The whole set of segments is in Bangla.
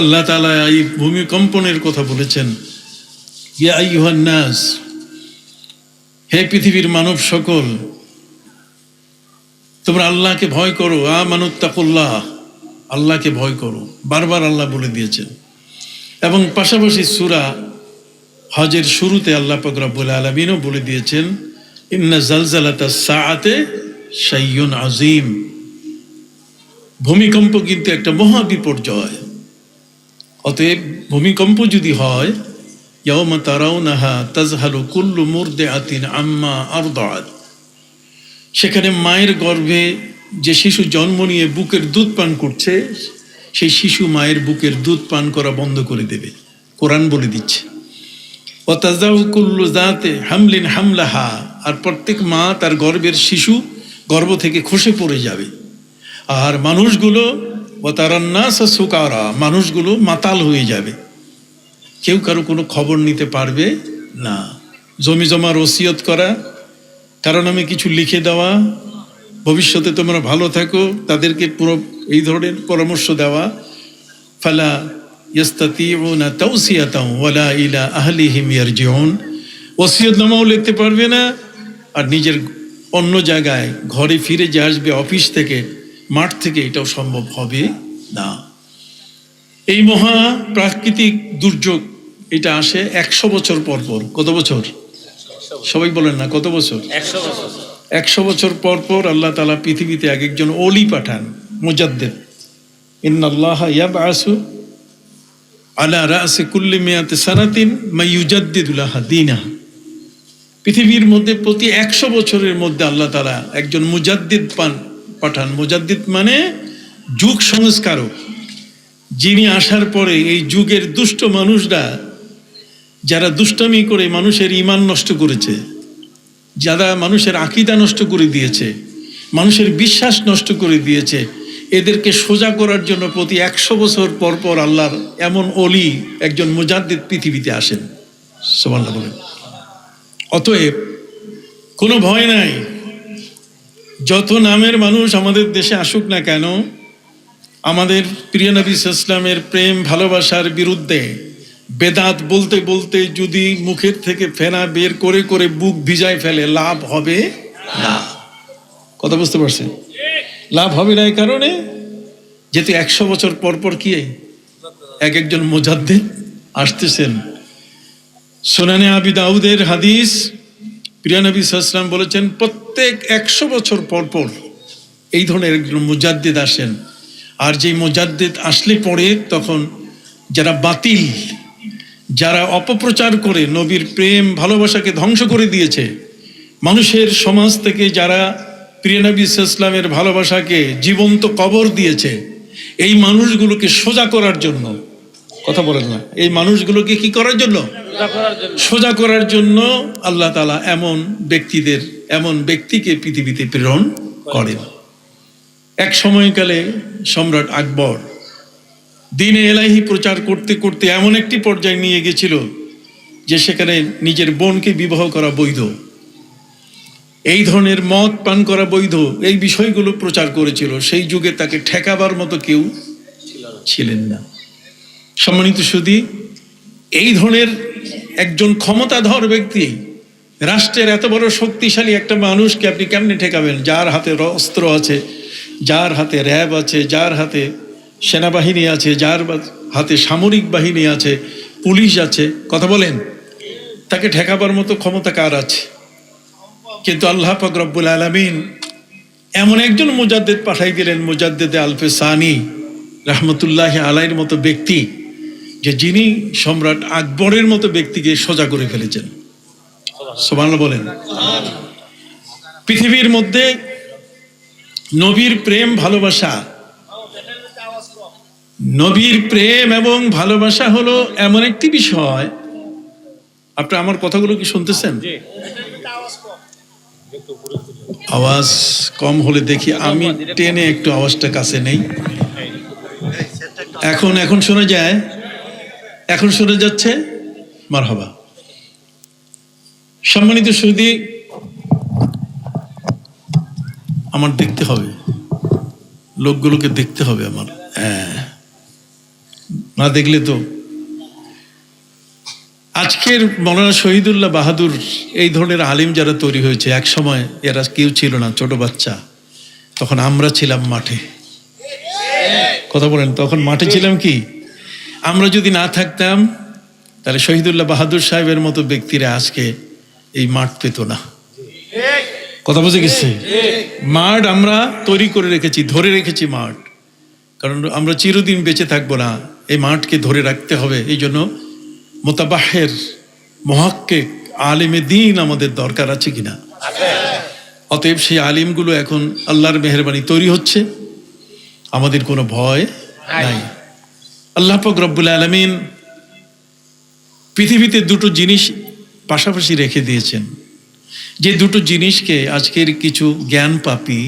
আল্লাহ তাআলা এই ভূমিকম্পনের কথা বলেছেন, ইয়া আইয়ুহান নাস, হে পৃথিবীর মানব সকল, তোমরা আল্লাহকে ভয় করো, আমানুত্তাকুল্লাহ, আল্লাহকে ভয় করো, বারবার আল্লাহ বলে দিয়েছেন। এবং পাশাপাশি সূরা হজের শুরুতে আল্লাহ পাক রব্বুল আলামিনও বলে দিয়েছেন, ইন্না জালজালাতাস সাআতে শাইউন আযীম, ভূমিকম্প কিন্তু একটা মহা বিপর্যয়। অতএব ভূমিকম্প যদি হয়, ইয়াওমা তারাউনাহা তাযহালু কুল্লু মুরদিআতিন আম্মা আরদাআত, সেখানে মায়ের গর্ভে যে শিশু জন্ম নিয়ে বুকের দুধ পান করছে, সেই শিশু মায়ের বুকের দুধ পান করা বন্ধ করে দেবে, কোরআন বলে দিচ্ছে। ওয়াতাযাউ কুল্লু যাতে হামলিন হামলাহা, আর প্রত্যেক মা তার গর্ভের শিশু গর্ভ থেকে খসে পড়ে যাবে। আর মানুষগুলো ওয়াতারান নাসা সুকারা, মানুষগুলো মাতাল হয়ে যাবে, কেউ কারো কোনো খবর নিতে পারবে না। জমি জমার ওসিয়ত করা, কারণ আমি কিছু লিখে দেওয়া, ভবিষ্যতে তোমরা ভালো থাকো, তাদেরকে পুরো এই ধরনের পরামর্শ দেওয়া, ফালা ইয়াস্তাতিউনা তাওসিয়াতাও ওয়ালা ইলা আহলিহিম ইয়ারজিউন, ওসিয়তনামাও লিখতে পারবে না, আর নিজের অন্য জায়গায় ঘরে ফিরে যে আসবে অফিস থেকে, মাঠ থেকে, এটাও সম্ভব হবে না। এই মহা প্রাকৃতিক দুর্যোগ এটা আসে 100 বছর পর পর। কত বছর? সবাই বলেন না, কত বছর? 100 বছর। 100 বছর পর পর আল্লাহ তাআলা পৃথিবীতে এক একজন ওলি পাঠান, মুজাদ্দিদ। ইন্নাল্লাহা ইয়াবআসু আলা রাসি কুল্লি মিয়াতি সানাতিন মা ইউজাদ্দিদু লাহা দীনাহা, পৃথিবীর মধ্যে প্রতি 100 বছরের মধ্যে আল্লাহ তাআলা একজন মুজাদ্দিদ পাঠান। মুজাদ্দিদ মানে যুগ সংস্কারক, যিনি আসার পরে এই যুগের দুষ্ট মানুষরা, যারা দুষ্টামি করে মানুষের ঈমান নষ্ট করেছে, যারা মানুষের আকীদা নষ্ট করে দিয়েছে, মানুষের বিশ্বাস নষ্ট করে দিয়েছে, এদেরকে সোজা করার জন্য প্রতি 100 বছর পর পর আল্লাহর এমন ওলি, একজন মুজাদ্দিদ পৃথিবীতে আসেন। সুবহানাল্লাহ বলেন। অতএব কোনো ভয় নাই, যত নামের মানুষ আমাদের দেশে আসুক না কেন, আমাদের প্রিয় নবী সাল্লাল্লাহু আলাইহি ওয়াসাল্লামের প্রেম ভালোবাসার বিরুদ্ধে বেদাত বলতে বলতে যদি মুখের থেকে ফেনা বের করে করে বুক ভিজায় ফেলে, লাভ হবে না। কথা বুঝতে পারছেন? লাভ হবে না এই কারণে, যেহেতু 100 বছর পর পর কি এক একজন মুজাদ্দিদ আসতেছেন। সুনানে আবি দাউদের হাদিস, প্রিয় নবী সাল্লাল্লাহু আলাইহি ওয়াসাল্লাম বলেছেন, প্রত্যেক 100 বছর পর পর এই ধরনের একজন মুজাদ্দিদ আসেন। আর যেই মুজাদ্দিদ আসলে পরে, তখন যারা বাতিল, যারা অপপ্রচার করে নবীর প্রেম ভালোবাসাকে ধ্বংস করে দিয়েছে, মানুষের সমাজ থেকে যারা প্রিয় নবী সাল্লাল্লাহু আলাইহি ওয়াসাল্লামের ভালোবাসাকে জীবন্ত কবর দিয়েছে, এই মানুষগুলোকে সোজা করার জন্য, কথা বলেন না, এই মানুষগুলোকে কি করার জন্য? সোজা করার জন্য আল্লাহ তাআলা এমন ব্যক্তিকে পৃথিবীতে প্রেরণ করেন। এক সময়কালে সম্রাট আকবর দ্বীন ইলাহি প্রচার করতে করতে এমন একটি পর্যায়ে নিয়ে গেছিল যে সেখানে নিজের বোনকে বিবাহ করা বৈধ, এই ধরনের মদ পান করা বৈধ, এই বিষয়গুলো প্রচার করেছিল। সেই যুগে তাকে ঠেকাবার মতো কেউ ছিলেন না। সম্মানিত সুধী, এই ধরনের একজন ক্ষমতাধর ব্যক্তি, রাষ্ট্রের এত বড় শক্তিশালী একটা মানুষকে আপনি কেমনে ঠেকাবেন? যার হাতে অস্ত্র আছে, যার হাতে র্যাব আছে, যার হাতে সেনাবাহিনী আছে, যার হাতে সামরিক বাহিনী আছে, পুলিশ আছে, কথা বলেন, তাকে ঠেকাবার মতো ক্ষমতা কার আছে? কিন্তু আল্লাহ পাক রব্বুল আলামিন এমন একজন মুজাদ্দিদ পাঠাই দিলেন, মুজাদ্দিদে আলফে সানি রাহমাতুল্লাহি আলাইহির মতো ব্যক্তি, যে যিনি সম্রাট আকবরের মতো ব্যক্তিকে সোজা করে ফেলেছেন। সুবহানাল্লাহ বলেন। পৃথিবীর মধ্যে নবীর প্রেম ভালোবাসা, নবীর প্রেম এবং ভালোবাসা হলো এমন একটি বিষয়। আপনি আমার কথাগুলো কি শুনতেছেন? আওয়াজ কম হলে দেখি, আমি টেনে একটু আওয়াজটা কাছে নেই। এখন শোনা যায়? এখন শোনা যাচ্ছে? মারহাবা। সম্মানিত সুধী, আমার দেখতে হবে, লোকগুলোকে দেখতে হবে আমার। না দেখলে তো। আজকের মৌলানা শহীদুল্লাহ বাহাদুর এই ধরনের আলিম যারা তৈরি হয়েছে, এক সময় এরা কেউ ছিল না, ছোট বাচ্চা। তখন আমরা ছিলাম মাঠে। কথা বলেন, তখন মাঠে ছিলাম কি? আমরা যদি না থাকতাম তাহলে শহীদুল্লাহ বাহাদুর সাহেবের মতো ব্যক্তিরা আজকে এই মাঠ পেত না। কথা বুঝে গেছে? মাঠ আমরা তৈরি করে রেখেছি, ধরে রেখেছি মাঠ, কারণ আমরা চিরদিন বেঁচে থাকবো না, এই মাঠকে ধরে রাখতে হবে। এই জন্য মোতাবাহের, মুহাক্কিক, আলিমে দ্বীন আমাদের দরকার আছে কিনা? অতএব সেই আলিমগুলো এখন আল্লাহর মেহেরবানি তৈরি হচ্ছে, আমাদের কোনো ভয় নাই। আল্লাহ পাক রব্বুল আলামিন পৃথিবীতে দুটো জিনিস পাশাপাশি রেখে দিয়েছেন, যে দুটো জিনিসকে আজকের কিছু জ্ঞান পাপী,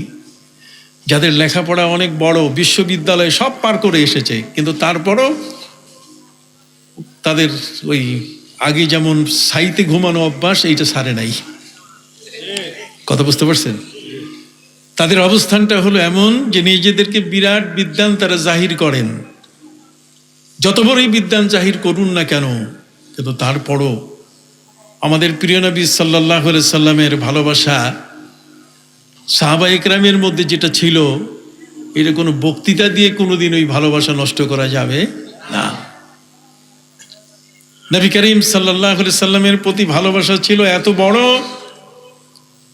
যাদের লেখাপড়া অনেক বড়, বিশ্ববিদ্যালয়ে সব পার করে এসেছে, কিন্তু তারপরও তাদের ওই আগে যেমন সাইতে ঘুমানো অভ্যাস, এইটা সারে নাই। কথা বুঝতে পারছেন? তাদের অবস্থানটা হলো এমন যে নিজেদেরকে বিরাট বিদ্বান তারা জাহির করেন। যত বড়ই বিদ্বান জাহির করুন না কেন, কিন্তু তারপরও আমাদের প্রিয় নবী সাল্লাল্লাহু আলাইহি সাল্লামের ভালোবাসা, সাহাবা ইকরামের মধ্যে যেটা ছিল, এটা কোনো বক্তৃতা দিয়ে কোনোদিন ওই ভালোবাসা নষ্ট করা যাবে না। নবী করিম সাল্লাল্লাহু আলাইহি সাল্লামের প্রতি ভালোবাসা ছিল এত বড়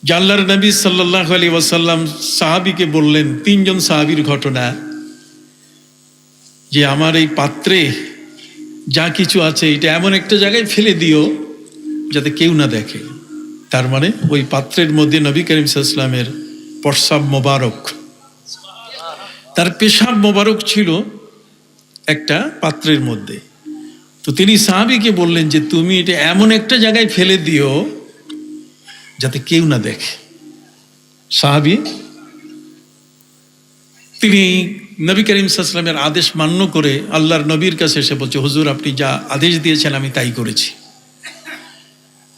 যে আল্লাহর নবী সাল্লাল্লাহু আলাইহি ওয়াসাল্লাম সাহাবীকে বললেন, তিনজন সাহাবীর ঘটনা, যে আমার এই পাত্রে যা কিছু আছে এটা এমন একটা জায়গায় ফেলে দিও যাতে কেউ না দেখে। তার মানে ওই পাত্রের মধ্যে নবী করিম সাল্লাল্লাহু আলাইহি ওয়াসাল্লামের প্রস্রাব মোবারক, তার পেশাব মোবারক ছিল একটা পাত্রের মধ্যে। তো তিনি সাহাবীকে বললেন যে তুমি এটা এমন একটা জায়গায় ফেলে দিও যাতে কেউ না দেখে। সাহাবী তিনি নবী করিম সাল্লাল্লাহু আলাইহি ওয়াসাল্লামের আদেশ মান্য করে আল্লাহর নবীর কাছে এসে বলছে, হুজুর আপনি যা আদেশ দিয়েছেন আমি তাই করেছি।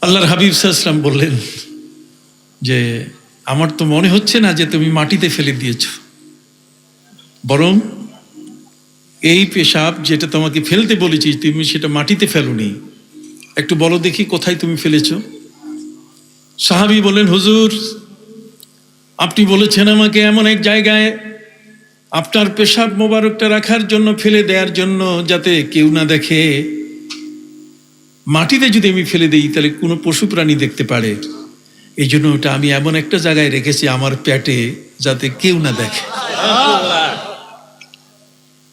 আল্লাহর হাবিব সাল্লাল্লাহু আলাইহি ওয়াসাল্লাম বললেন যে আমার তো মনে হচ্ছে না যে তুমি মাটিতে ফেলে দিয়েছো, বরং এই পেশাব যেটা তোমাকে ফেলতে বলেছি তুমি সেটা মাটিতে ফেলোনি, একটু বলো দেখি কোথায় তুমি ফেলেছো। সাহাবী বলেন, হুজুর আপনি বলেছেন আমাকে এমন এক জায়গায় আপনার পেশাব মোবারকটা রাখার জন্য, ফেলে দেওয়ার জন্য, যাতে কেউ না দেখে। মাটিতে যদি আমি ফেলে দিই তাহলে কোনো পশু প্রাণী দেখতে পারে, এই জন্য ওটা আমি এমন একটা জায়গায় রেখেছি আমার পেটে যাতে কেউ না দেখে।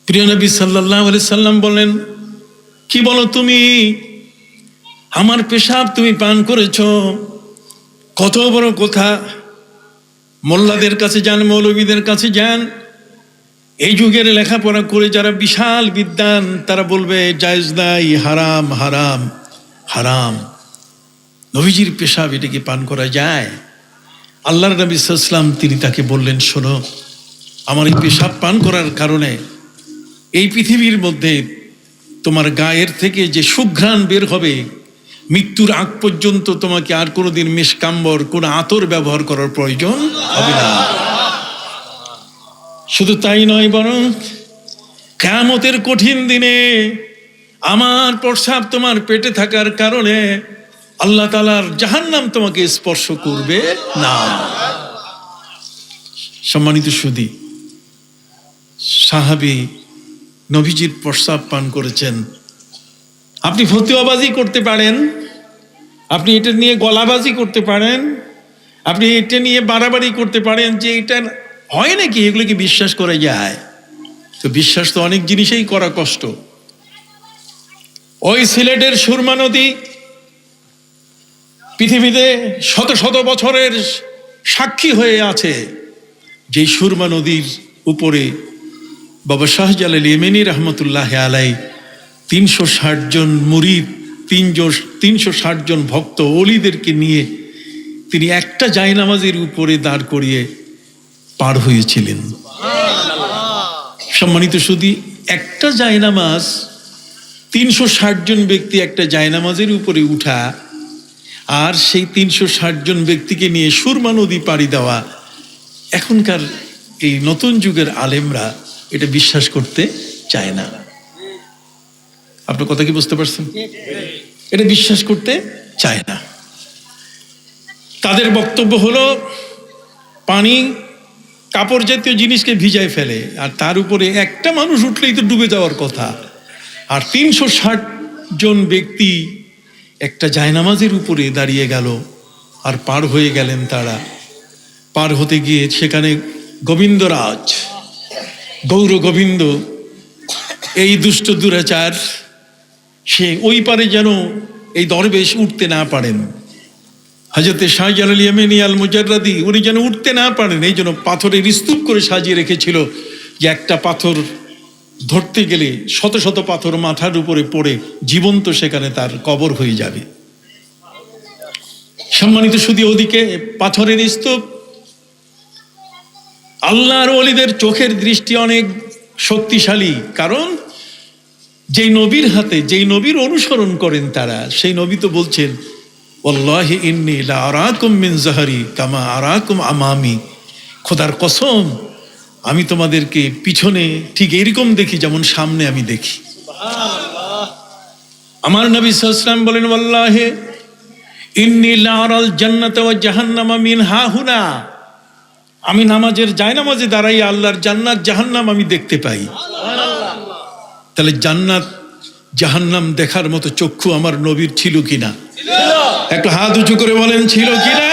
প্রিয় নবী সাল্লাল্লাহু আলাইহি সাল্লাম বলেন, কি বলো তুমি, আমার পেশাব তুমি পান করেছো? কত বড় কথা! মোল্লাদের কাছে যান, মৌলবীদের কাছে যান, এই যুগের লেখাপড়া করে যারা বিশাল বিদ্বান, তারা বলবে জায়েজ নাই, হারাম হারাম হারাম। নবীজির পেশাব এটা কি পান করা যায়? আল্লাহর নবী সাল্লাল্লাহু আলাইহি ওয়াসাল্লাম তিনি তাকে বললেন, শোনো, আমার এই পেশাব পান করার কারণে এই পৃথিবীর মধ্যে তোমার গায়ের থেকে যে সুঘ্রাণ বের হবে, মৃত্যুর আগ পর্যন্ত তোমাকে আর কোনোদিন মিশকাম্বর, কোনো আতর ব্যবহার করার প্রয়োজন হবে না। শুধু তাই নয়, বরং কিয়ামতের কঠিন দিনে আমার প্রস্রাব তোমার পেটে থাকার কারণে আল্লাহ তাআলার জাহান্নাম তোমাকে স্পর্শ করবে না। সম্মানিত সুধী, সাহাবী নবীজির প্রস্রাব পান করেছেন। আপনি ফতোয়াবাজি করতে পারেন, আপনি এটা নিয়ে গলাবাজি করতে পারেন, আপনি এটা নিয়ে বাড়াবাড়ি করতে পারেন যে এটা হয় নাকি, এগুলো কি বিশ্বাস করা যায়? তো বিশ্বাস তো অনেক জিনিসেই করা কষ্ট। ওই সিলেটের সুরমা নদী পৃথিবীতে শত শত বছরের সাক্ষী হয়ে আছে। যে সুরমা নদীর উপরে বাবা শাহজালাল ইয়েমেনি রহমতুল্লাহ আলাইহি 360 জন মুরিদ, 360 জন ভক্ত ওলিদেরকে নিয়ে তিনি একটা জায়নামাজের উপরে দাঁড় করিয়ে পার হয়েছিলেন। সম্মানিত সুধী, একটা জায়নামাজ, 360 জন ব্যক্তি একটা জায়নামাজের উপরে উঠা, আর সেই 360 জন ব্যক্তিকে নিয়ে সুরমা নদী পাড়ি দেওয়া, এখনকার এই নতুন যুগের আলেমরা এটা বিশ্বাস করতে চায় না। আপনার কথা কি বুঝতে পারছেন? এটা বিশ্বাস করতে চায় না। তাদের বক্তব্য হলো পানি কাপড় জাতীয় জিনিসকে ভিজায় ফেলে, আর তার উপরে একটা মানুষ উঠলেই তো ডুবে যাওয়ার কথা। আর 360 জন ব্যক্তি একটা জায়নামাজের উপরে দাঁড়িয়ে গেল আর পার হয়ে গেলেন তারা। পার হতে গিয়ে সেখানে গোবিন্দরাজ, গৌর গোবিন্দ, এই দুষ্ট দুরাচার, সে ওই পারে যেন এই দরবেশ উঠতে না পারেন। হযরতে শাহজালাল ইয়ামানি আল মুজাররাদি উনি যেন উঠতে না পারেন, এই জন্য পাথরের স্তূপ করে সাজিয়ে রেখেছিল, যে একটা পাথর ধরতে গেলে শত শত পাথর মাথার উপরে পড়ে জীবন্ত সেখানে তার কবর হয়ে যাবে। সম্মানিত শুধু ওদিকে পাথরের স্তূপ। আল্লাহর ওলিদের চোখের দৃষ্টি অনেক শক্তিশালী, কারণ যেই নবীর হাতে, যেই নবীর অনুসরণ করেন তারা, সেই নবী তো বলছেন ওয়াল্লাহি ইন্নী লা আরাকুম মিন যাহরি কামা আরাকুম আমামি, খোদার কসম আমি তোমাদেরকে পিছনে ঠিক এরকম দেখি যেমন সামনে আমি দেখি। আমার নবী সাল্লাল্লাহু আলাইহি ওয়াসাল্লাম বলেন ওয়াল্লাহি ইন্নী লা আরাল জান্নাতা ওয়া জাহান্নামা মিন হাহুনা, আমি নামাজের জায়নামাজে দাঁড়াই আল্লাহর জান্নাত জাহান্নাম আমি দেখতে পাই। তাহলে জান্নাত জাহান্নাম দেখার মতো চক্ষু আমার নবীর ছিল কিনা? একটু হাত উঁচু করে বলেন, ছিল কিনা?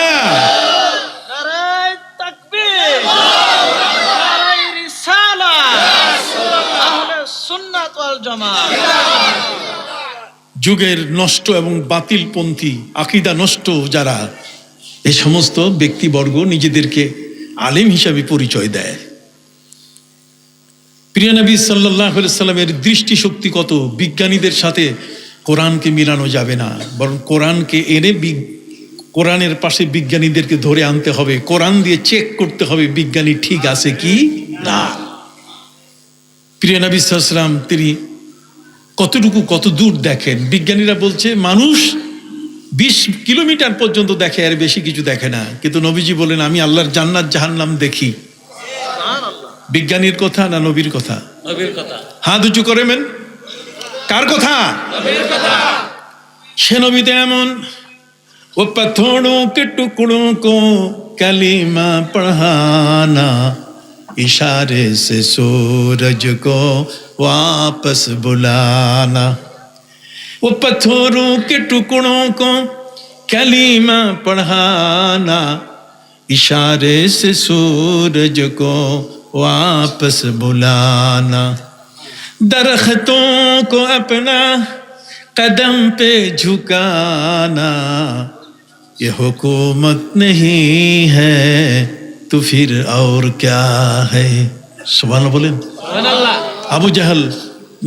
যুগের নষ্ট এবং বাতিলপন্থী আকীদা নষ্ট যারা, এই সমস্ত ব্যক্তিবর্গ নিজেদেরকে আলেম হিসাবে পরিচয় দেয়। প্রিয় নবী সাল্লাল্লাহু আলাইহি সাল্লামের দৃষ্টিশক্তি কত! বিজ্ঞানীদের সাথে কোরআনকে মিলানো যাবে না, বরং কোরআনকে এনে কোরআনের পাশে বিজ্ঞানীদেরকে ধরে আনতে হবে, কোরআন দিয়ে চেক করতে হবে বিজ্ঞানী ঠিক আছে কি না। প্রিয় নবী সাল্লাল্লাহু আলাইহি সাল্লাম তিনি কতটুকু কত দূর দেখেন, বিজ্ঞানীরা বলছে মানুষ 20 কিলোমিটার পর্যন্ত দেখে, আর বেশি কিছু দেখে না, কিন্তু নবীজি বলেন আমি আল্লাহর জান্নাত জাহান্নাম দেখি। বিজ্ঞানীর কথা না নবীর কথা? নবীর কথা। হাত উঁচু করেন, কার কথা? নবীর কথা। সে নবীতে এমন ও পাথরোं के टुकड़ों को कलीमा पढ़ाना, इशारे से सूरज को वापस बुलाना, वो पत्थरों के टुकड़ों को कलीमा पढ़ाना, इशारे से सूरज को वापस बुलाना, दरख्तों को अपना कदम पे झुकाना, ये हुकूमत नहीं है तो फिर और क्या है। सुबहानाल्लाह বলেন। সুবহানাল্লাহ। আবু জাহল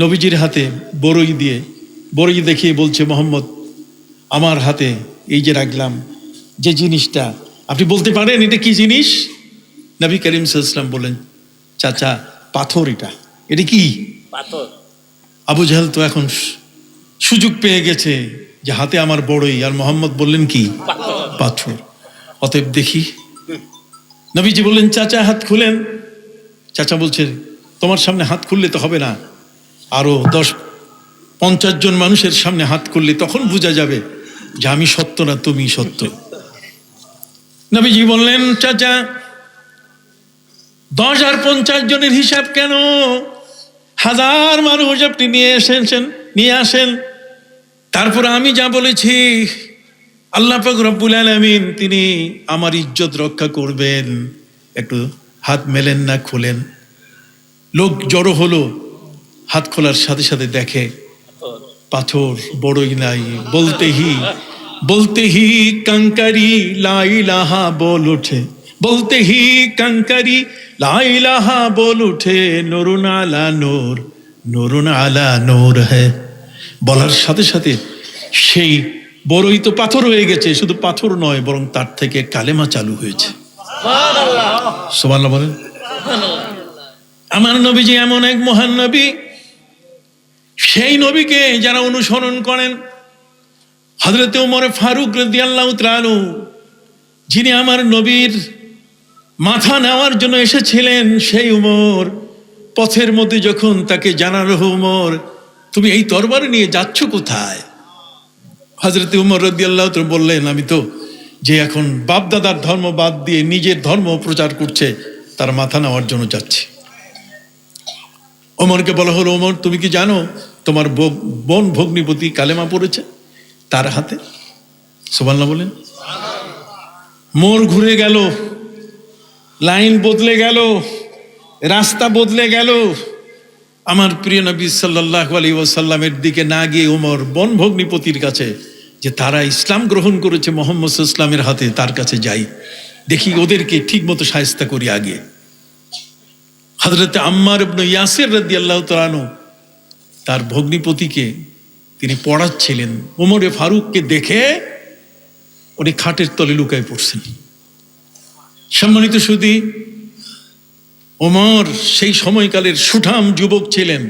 নবীজির হাতে বড়ই দেখিয়ে বলছে, মোহাম্মদ আমার হাতে এই যে রাখলাম যে জিনিসটা, আপনি বলতে পারেন এটা কি জিনিস? নবী করিম সাল্লাল্লাহু আলাইহি ওয়াসাল্লাম বলেন, চাচা পাথর, এটা কি পাথর? আবু জাহল তো এখন সুযোগ পেয়ে গেছে যে হাতে আমার বড়ই, আর মোহাম্মদ বললেন কি পাথর। অতএব দেখি। নবীজি বললেন চাচা হাত খুলেন। চাচা বলছে তোমার সামনে হাত খুললে তো হবে না, আরো 10-50 জন মানুষের সামনে হাত খুললে তখন বোঝা যাবে যে আমি সত্য না তুমি সত্য। নবীজি বললেন চাচা 10 আর 50 জনের হিসাব কেন? 1000 মানুষ আপনি নিয়ে আসেন, তারপর আমি যা বলেছি আল্লাহ পাক রব্বুল আলামিন তিনি আমার ইজ্জত রক্ষা করবেন। একটু হাত মেলেন না, খুলেন। লোক জড়ো হলো, হাত খোলার সাথে সাথে দেখে পাথর, বড়ই নাই। বলতে হি कंकरी ला इलाहा बोल उठे, बोलते ही कंकरी ला इलाहा बोल उठे, नूरुन आला नूर, नूरुन आला नूर है। বলার সাথে সাথে সেই বড়ই তো পাথর হয়ে গেছে, শুধু পাথর নয় বরং তার থেকে কালেমা চালু হয়েছে। সুবহানাল্লাহ বলেন। আমার নবীজি এমন এক মহান নবী, সেই নবীকে যারা অনুসরণ করেন, হযরত ওমর ফারুক রাদিয়াল্লাহু তাআলা আনহু যিনি আমার নবীর মাথা নেওয়ার জন্য এসেছিলেন, সেই ওমর পথের মধ্যে যখন তাকে জানালো, ওমর তুমি এই তরবারি নিয়ে যাচ্ছ কোথায়? হযরত উমর রাদিয়াল্লাহু তাআলা বললেন, আমি তো যে এখন বাপ দাদার ধর্ম বাদ দিয়ে নিজের ধর্ম প্রচার করছে তার মাথা নেওয়ার জন্য যাচ্ছি। ওমরকে বলা হলো, ওমর তুমি কি জানো তোমার বোন ভগ্নিপতি কালেমা পড়েছে তার হাতে? সুবহানাল্লাহ বলেন। মোড় ঘুরে গেল, লাইন বদলে গেল, রাস্তা বদলে গেল। আমার প্রিয় নবী সাল্লাল্লাহু আলাইহি ওয়াসাল্লামের দিকে না গিয়ে ওমর বোন ভগ্নিপতির কাছে, যে তারা ইসলাম গ্রহণ করেছে মুহাম্মদ সাল্লাল্লাহু আলাইহি ওয়াসাল্লামের হাতে, তার কাছে যাই, দেখি ওদেরকে ঠিক মতো শায়েস্তা করি আগে। হযরত আম্মার ইবনে ইয়াসির রাদিয়াল্লাহু তাআলা আনহু তার ভগ্নিপতিকে তিনি পড়াচ্ছিলেন। ওমরে ফারুককে দেখে উনি খাটের তলে লুকায় পড়ছেন। সম্মানিত সুধী, ওমর সেই সময়কালের সুঠাম যুবক ছিলেন।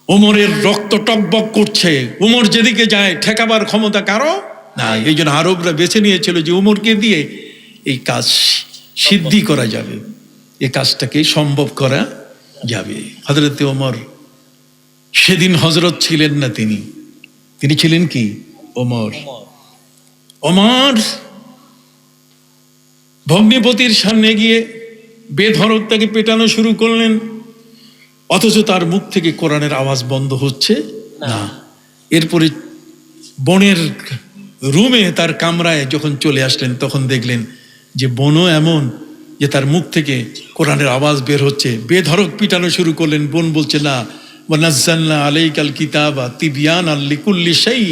ওমরের রক্ত টকবক করছে। ওমর যেদিকে যায় ঠেকাবার ক্ষমতা কারো না। এই জন্য আরবরা বেছে নিয়েছিল যে ওমরকে দিয়ে এই কাজ সিদ্ধি করা যাবে, এই কাজটাকে সম্ভব করা যাবে। হযরত ওমর সেদিন হযরত ছিলেন না, তিনি ছিলেন কি? ওমর। ওমর ভগ্নিপতির সামনে গিয়ে বেধড়ক তাকে পেটানো শুরু করলেন, অথচ তার মুখ থেকে কোরআনের আওয়াজ বন্ধ হচ্ছে না। এরপরে বোনের রুমে তার কামরায় যখন চলে আসলেন তখন দেখলেন যে বোনও এমন যে তার মুখ থেকে কোরআনের আওয়াজ বের হচ্ছে। বেধড়ক পিটানো শুরু করলেন। বোন বলছে, না ওয়ানাজ্জালনা আলাইকাল কিতাবা তিবয়ানাল লিকুল্লি শাই,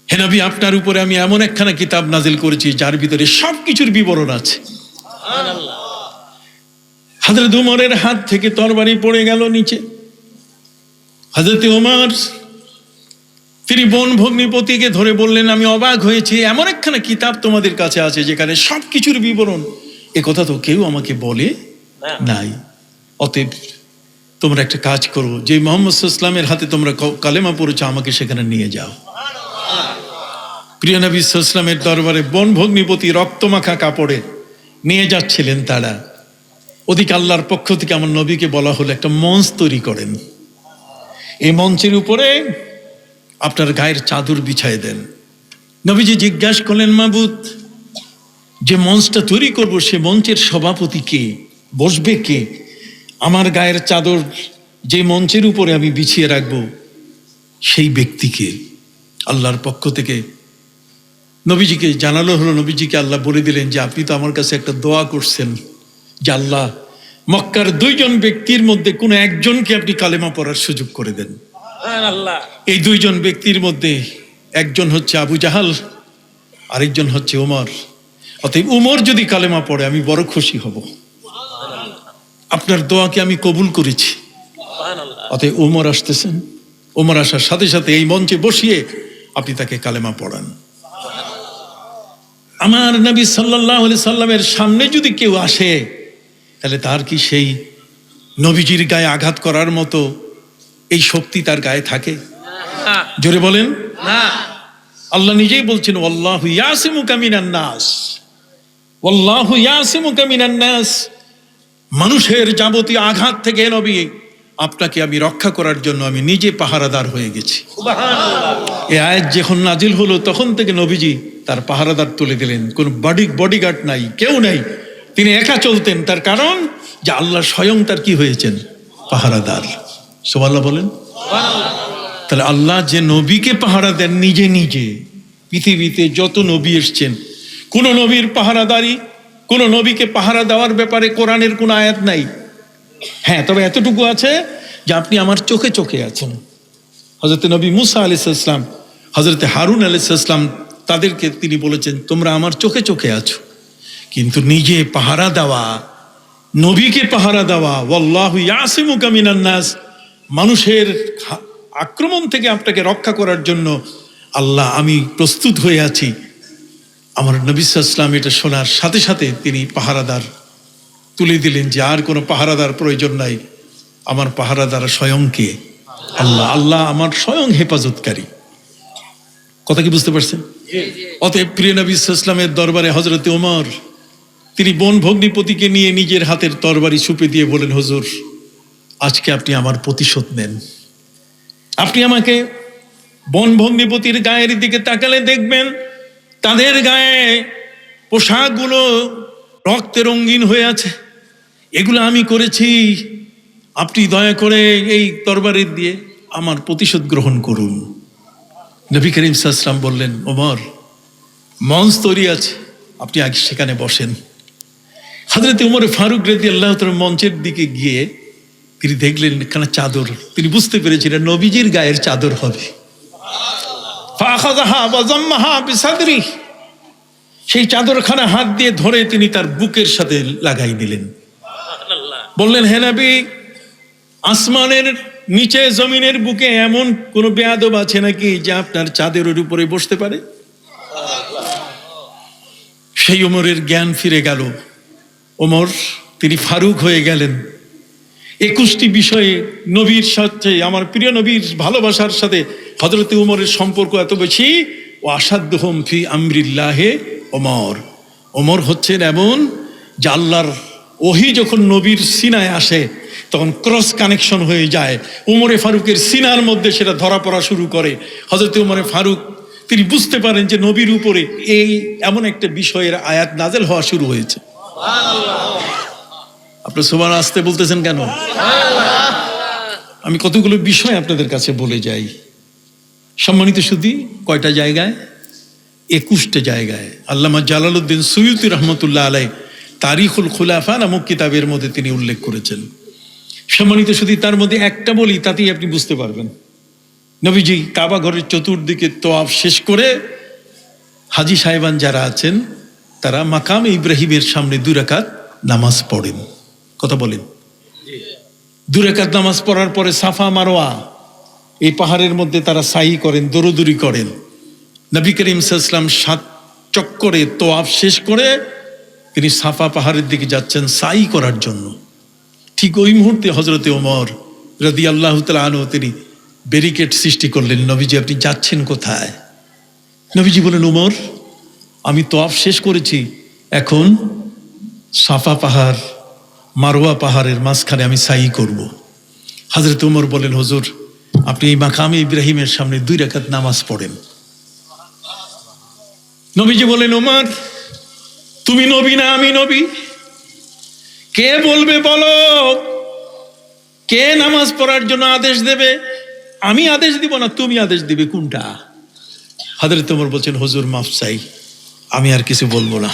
হে নবী আপনার উপরে আমি এমন একখানা কিতাব নাজিল করেছি যার ভিতরে সবকিছুর বিবরণ আছে। হযরত ওমরের হাত থেকে তরবারি পড়ে গেল নিচে। হযরত ওমর তিনি বোন ভগ্নিপতিকে ধরে বললেন, আমি অবাক হয়েছি, এমন একখানা কিতাব তোমাদের কাছে আছে যেখানে সবকিছুর বিবরণ, এ কথা তো কেউ আমাকে বলে নাই। অতএব তোমরা একটা কাজ করো, যে মুহাম্মদ সাল্লাল্লাহু আলাইহি ওয়াসাল্লামের হাতে তোমরা কালেমা পড়েছো আমাকে সেখানে নিয়ে যাও। প্রিয় নবী সাল্লাল্লাহু আলাইহি ওয়াসাল্লামের দরবারে বোন ভগ্নিপতি রক্তমাখা কাপড়ে নিয়ে যাচ্ছিলেন তারা। ওদিকে আল্লাহর পক্ষ থেকে আমার নবীকে বলা হলো একটা মঞ্চ তৈরি করেন, এই মঞ্চের উপরে আপনার গায়ের চাদর বিছায় দেন। নবীজি জিজ্ঞাসা করলেন, মাবুদ যে মঞ্চটা তৈরি করব সে মঞ্চের সভাপতি কে, বসবে কে? আমার গায়ের চাদর যে মঞ্চের উপরে আমি বিছিয়ে রাখবো সেই ব্যক্তিকে? আল্লাহর পক্ষ থেকে নবীজিকে জানালো হলো। নবীজিকে আল্লাহ বলে দিলেন যে আপনি তো আমার কাছে একটা দোয়া করছেন যে আল্লাহ মক্কার দুইজন ব্যক্তির মধ্যে কোনো একজনকে আপনি কালেমা পড়ার সুযোগ করে দেন। এই দুইজন ব্যক্তির মধ্যে একজন হচ্ছে আবু জাহাল, আরেকজন হচ্ছে ওমর। অতএব ওমর যদি কালেমা পড়ে আমি বড় খুশি হব। আপনার দোয়াকে আমি কবুল করেছি। অতএব ওমর আসতেছেন, ওমর আসার সাথে সাথে এই মঞ্চে বসিয়ে আপনি তাকে কালেমা পড়ান। আমার নবী সাল্লাল্লাহু আলাইহি সাল্লামের সামনে যদি কেউ আসে তাহলে তার কি সেই নবীজির গায়ে আঘাত করার মতো এই শক্তি তার গায়ে থাকে? জোরে বলেন না। আল্লাহ নিজেই বলছেন, ওয়াল্লাহু ইয়াসিমুকা মিনান নাস, ওয়াল্লাহু ইয়াসিমুকা মিনান নাস। মানুষের যাবতীয় আঘাত থেকে নবী আপনাকে আমি রক্ষা করার জন্য আমি নিজে পাহারাদার হয়ে গেছি। সুবহানাল্লাহ। এই আয়াত যখন নাজিল হলো তখন থেকে নবীজি তার পাহারাদার তুলে দিলেন। কোনো বডিগার্ড নাই, কেউ নাই, তিনি একা চলতেন। তার কারণ যে আল্লাহ স্বয়ং তার কি হয়েছেন? পাহারাদার। সুবহানাল্লাহ বলেন। তাহলে আল্লাহ যে নবীকে পাহারা দেন নিজে নিজে, পৃথিবীতে যত নবী এসছেন কোন নবীর পাহারাদারি, কোন নবীকে পাহারা দেওয়ার ব্যাপারে কোরআনের কোন আয়াত নাই। হ্যাঁ, তবে এতটুকু আছে যে আপনি আমার চোখে চোখে আছেন। হযরত নবী মুসা আলাইহিস সালাম, হযরত হারুন আলাইহিস সালাম, তাদেরকে তিনি বলেছেন তোমরা আমার চোখে চোখে আছো। কিন্তু নিজে পাহারা দেওয়া, নবীকে পাহারা দেওয়া, ওয়াল্লাহু ইয়াসিমুকা মিনান নাস, মানুষের আক্রমণ থেকে আপনাকে রক্ষা করার জন্য আল্লাহ আমি প্রস্তুত হয়ে আছি। আমার নবী সাল্লাল্লাহু আলাইহি ওয়াসাল্লাম এটা শোনার সাথে সাথে তিনি পাহারাদার তুলে দিলেন যে আর কোনো পাহারাদার প্রয়োজন নাই, আমার পাহারাদার স্বয়ংকে আল্লাহ। আল্লাহ আমার স্বয়ং হেফাজতকারী। কথা কি বুঝতে পারছেন? অতএব প্রিয় নবী সাল্লাল্লাহু আলাইহি ওয়াসাল্লামের দরবারে হযরত ওমর তিনি বোন ভগ্নিপতিকে নিয়ে নিজের হাতের তরবারি ছুপে দিয়ে বলেন, হুজুর আজকে আপনি আমার প্রতিশোধ নেন। আপনি আমাকে বনভগ্নিপতির গায়ের দিকে তাকালে দেখবেন তাদের গায়ে পোশাকগুলো রক্তে রঙিন হয়ে আছে, এগুলো আমি করেছি। আপনি দয়া করে এই তরবারির দিয়ে আমার প্রতিশোধ গ্রহণ করুন। নবী করিম সাল্লাল্লাহু আলাইহি ওয়াসাল্লাম বললেন, ওমর মঞ্চ তৈরি আছে, আপনি আগে সেখানে বসেন। হযরত ওমর ফারুক রাদিয়াল্লাহু তাআলা মঞ্চের দিকে গিয়ে তিনি দেখলেন এখানে চাদর, তিনি বুঝতে পেরেছিলেন নবীজির গায়ের চাদর হবে। ফাআখাযাহা ওয়া যাম্মাহা বিসাদরি, সেই চাদরখানা হাত দিয়ে ধরে তিনি তার বুকের সাথে লাগাই দিলেন। বললেন, হে নবী, আসমানের নিচে জমিনের বুকে এমন কোন বেয়াদব আছে নাকি যে আপনার চাদরের উপরে বসতে পারে? সেই ওমরের জ্ঞান ফিরে গেল। ওমর তিনি ফারুক হয়ে গেলেন। 21টি বিষয়ে নবীর সাথে, আমার প্রিয় নবীর ভালোবাসার সাথে হযরত ওমরের সম্পর্ক এত বেশি। ও আসাদ্দুহুম ফি আমরিল্লাহে ওমর। ওমর হচ্ছেন এমন যে আল্লাহর ওহী যখন নবীর সিনায় আসে তখন ক্রস কানেকশন হয়ে যায়। ওমরে ফারুকের সিনার মধ্যে সেটা ধরা পড়া শুরু করে। হযরত ওমরে ফারুক তিনি বুঝতে পারেন যে নবীর উপরে এই এমন একটা বিষয়ের আয়াত নাজেল হওয়া শুরু হয়েছে। আপনি সুবহান আসতে বলতেছেন কেন? আমি কতগুলো বিষয় আপনাদের কাছে বলে যাই। সম্মানিত সুধী, কয়টা জায়গায়? 21টা জায়গায়। আল্লামা জালালউদ্দিন সুয়ুতী রহমতুল্লাহ আলাইহি তারিখুল খুলাফা নামক কিতাবের মধ্যে তিনি উল্লেখ করেছেন। সম্মানিত সুধী, তার মধ্যে একটা বলি, তাতেই আপনি বুঝতে পারবেন। নবীজি কাবা ঘরের চতুর্দিকে তওয়াফ শেষ করে হাজী সাহেবান যারা আছেন তারা মাকামে ইব্রাহিমের সামনে 2 রাকাত নামাজ পড়েন। কথা বলেন। 2 রাকাত নামাজ পড়ার পরে সাফা মারওয়া এই পাহাড়ের মধ্যে তারা সাই করেন, দৌড়দৌড়ি করেন। নবী করিম সাল্লাল্লাহু আলাইহি ওয়াসাল্লাম 7 চক্করে তওয়াফ শেষ করে তিনি সাফা পাহাড়ের দিকে যাচ্ছেন সাই করার জন্য। ঠিক ওই মুহূর্তে হযরতে ওমর রাদিয়াল্লাহু তাআলা আনহু তিনি ব্যারিকেড সৃষ্টি করলেন। নবীজি, আপনি যাচ্ছেন কোথায়? নবীজি বলেন, ওমর আমি তওয়াফ শেষ করেছি, এখন সাফা পাহাড় মারওয়া পাহাড়ের মাঝখানে আমি সাই করব। হযরত ওমর বলেন, হুজুর আপনি এই মাকামে ইব্রাহিমের সামনে 2 রাকাত নামাজ পড়েন। নবীজি বলেন, ওমর তুমি নবী না আমি নবী? কে বলবে বলো, কে নামাজ পড়ার জন্য আদেশ দেবে? আমি আদেশ দিব না তুমি আদেশ দিবে, কোনটা? হযরত ওমর বলছেন, হুজুর মাফ চাই, আমি আর কিছু বলবো না।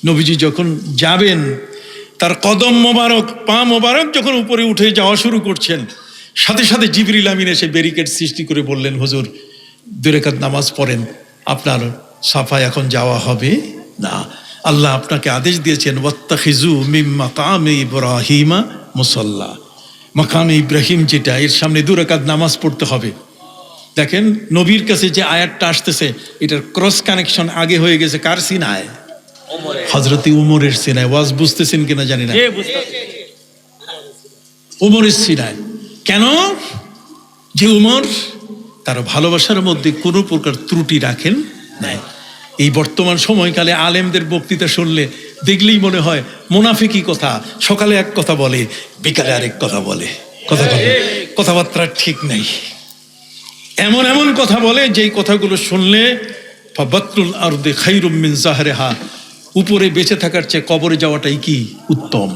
নবীজি যখন যাবেন তার কদম মোবারক, পা মোবারক যখন উপরে উঠে যাওয়া শুরু করছেন, সাথে সাথে জিবরিল আমিন এসে ব্যারিকেড সৃষ্টি করে বললেন, হুজুর 2 রাকাত নামাজ পড়েন, আপনার সাফায় এখন যাওয়া হবে না। আল্লাহ আপনাকে আদেশ দিয়েছেন, ওয়াত্তাখিজু মিন মাকামি ইব্রাহিমা মুসাল্লা। মাকামে ইব্রাহিম যেটা, এর সামনে 2 রাকাত নামাজ পড়তে হবে। দেখেন নবীর কাছে যে আয়াতটা আসতেছে এটার ক্রস কানেকশন আগে হয়ে গেছে কার সিনায়? হযরতে উমরের সিনায়। ওয়াজ বুঝতেছেন কিনা জানি না। উমরের সিনায়। কেন? যে উমর তার ভালোবাসার মধ্যে কোনো প্রকার ত্রুটি রাখেন নাই। এই বর্তমান সময়কালে আলেমদের বক্তৃতা শুনলে দেখলেই মনে হয় মুনাফিকি কথা, সকালে এক কথা বলে বিকালে আরেক কথা বলে, কথাবার্তা ঠিক নাই। এমন এমন কথা বলে যেই কথাগুলো শুনলে ফাবাতুল আরদি খায়রুম মিন যাহরিহা, উপরে বেঁচে থাকার চেয়ে কবরে যাওয়াটাই কি উত্তম।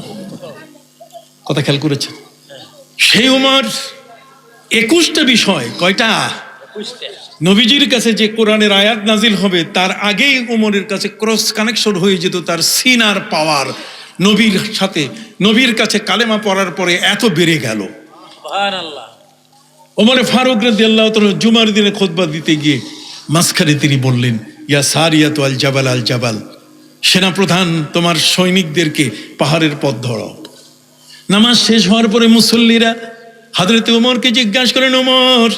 কথা খেয়াল করেছে? সেই উমর 21টা বিষয়, কয়টা? নবীজির কাছে যে কোরআনের আয়াত নাজিল হবে তার আগেই উমরের কাছে ক্রস কানেকশন হয়ে যেত, তার সিনার পাওয়ার নবীর সাথে, নবীর কাছে কালেমা পড়ার পরে এত বেড়ে গেল। সুবহানাল্লাহ। ওমরে ফারুক রাদিয়াল্লাহু তাআলা জুমার দিনে খুতবা দিতে গিয়ে মাঝখানে তিনি বললেন, ইয়া সারিয়াতু আল জাবাল আল জাবাল, সেনাপ্রধান তোমার সৈনিকদেরকে পাহাড়ের পথ ধরাও। নামাজ শেষ হওয়ার পরে মুসল্লিরা হযরত ওমরকে জিজ্ঞাসা করেন, ওমর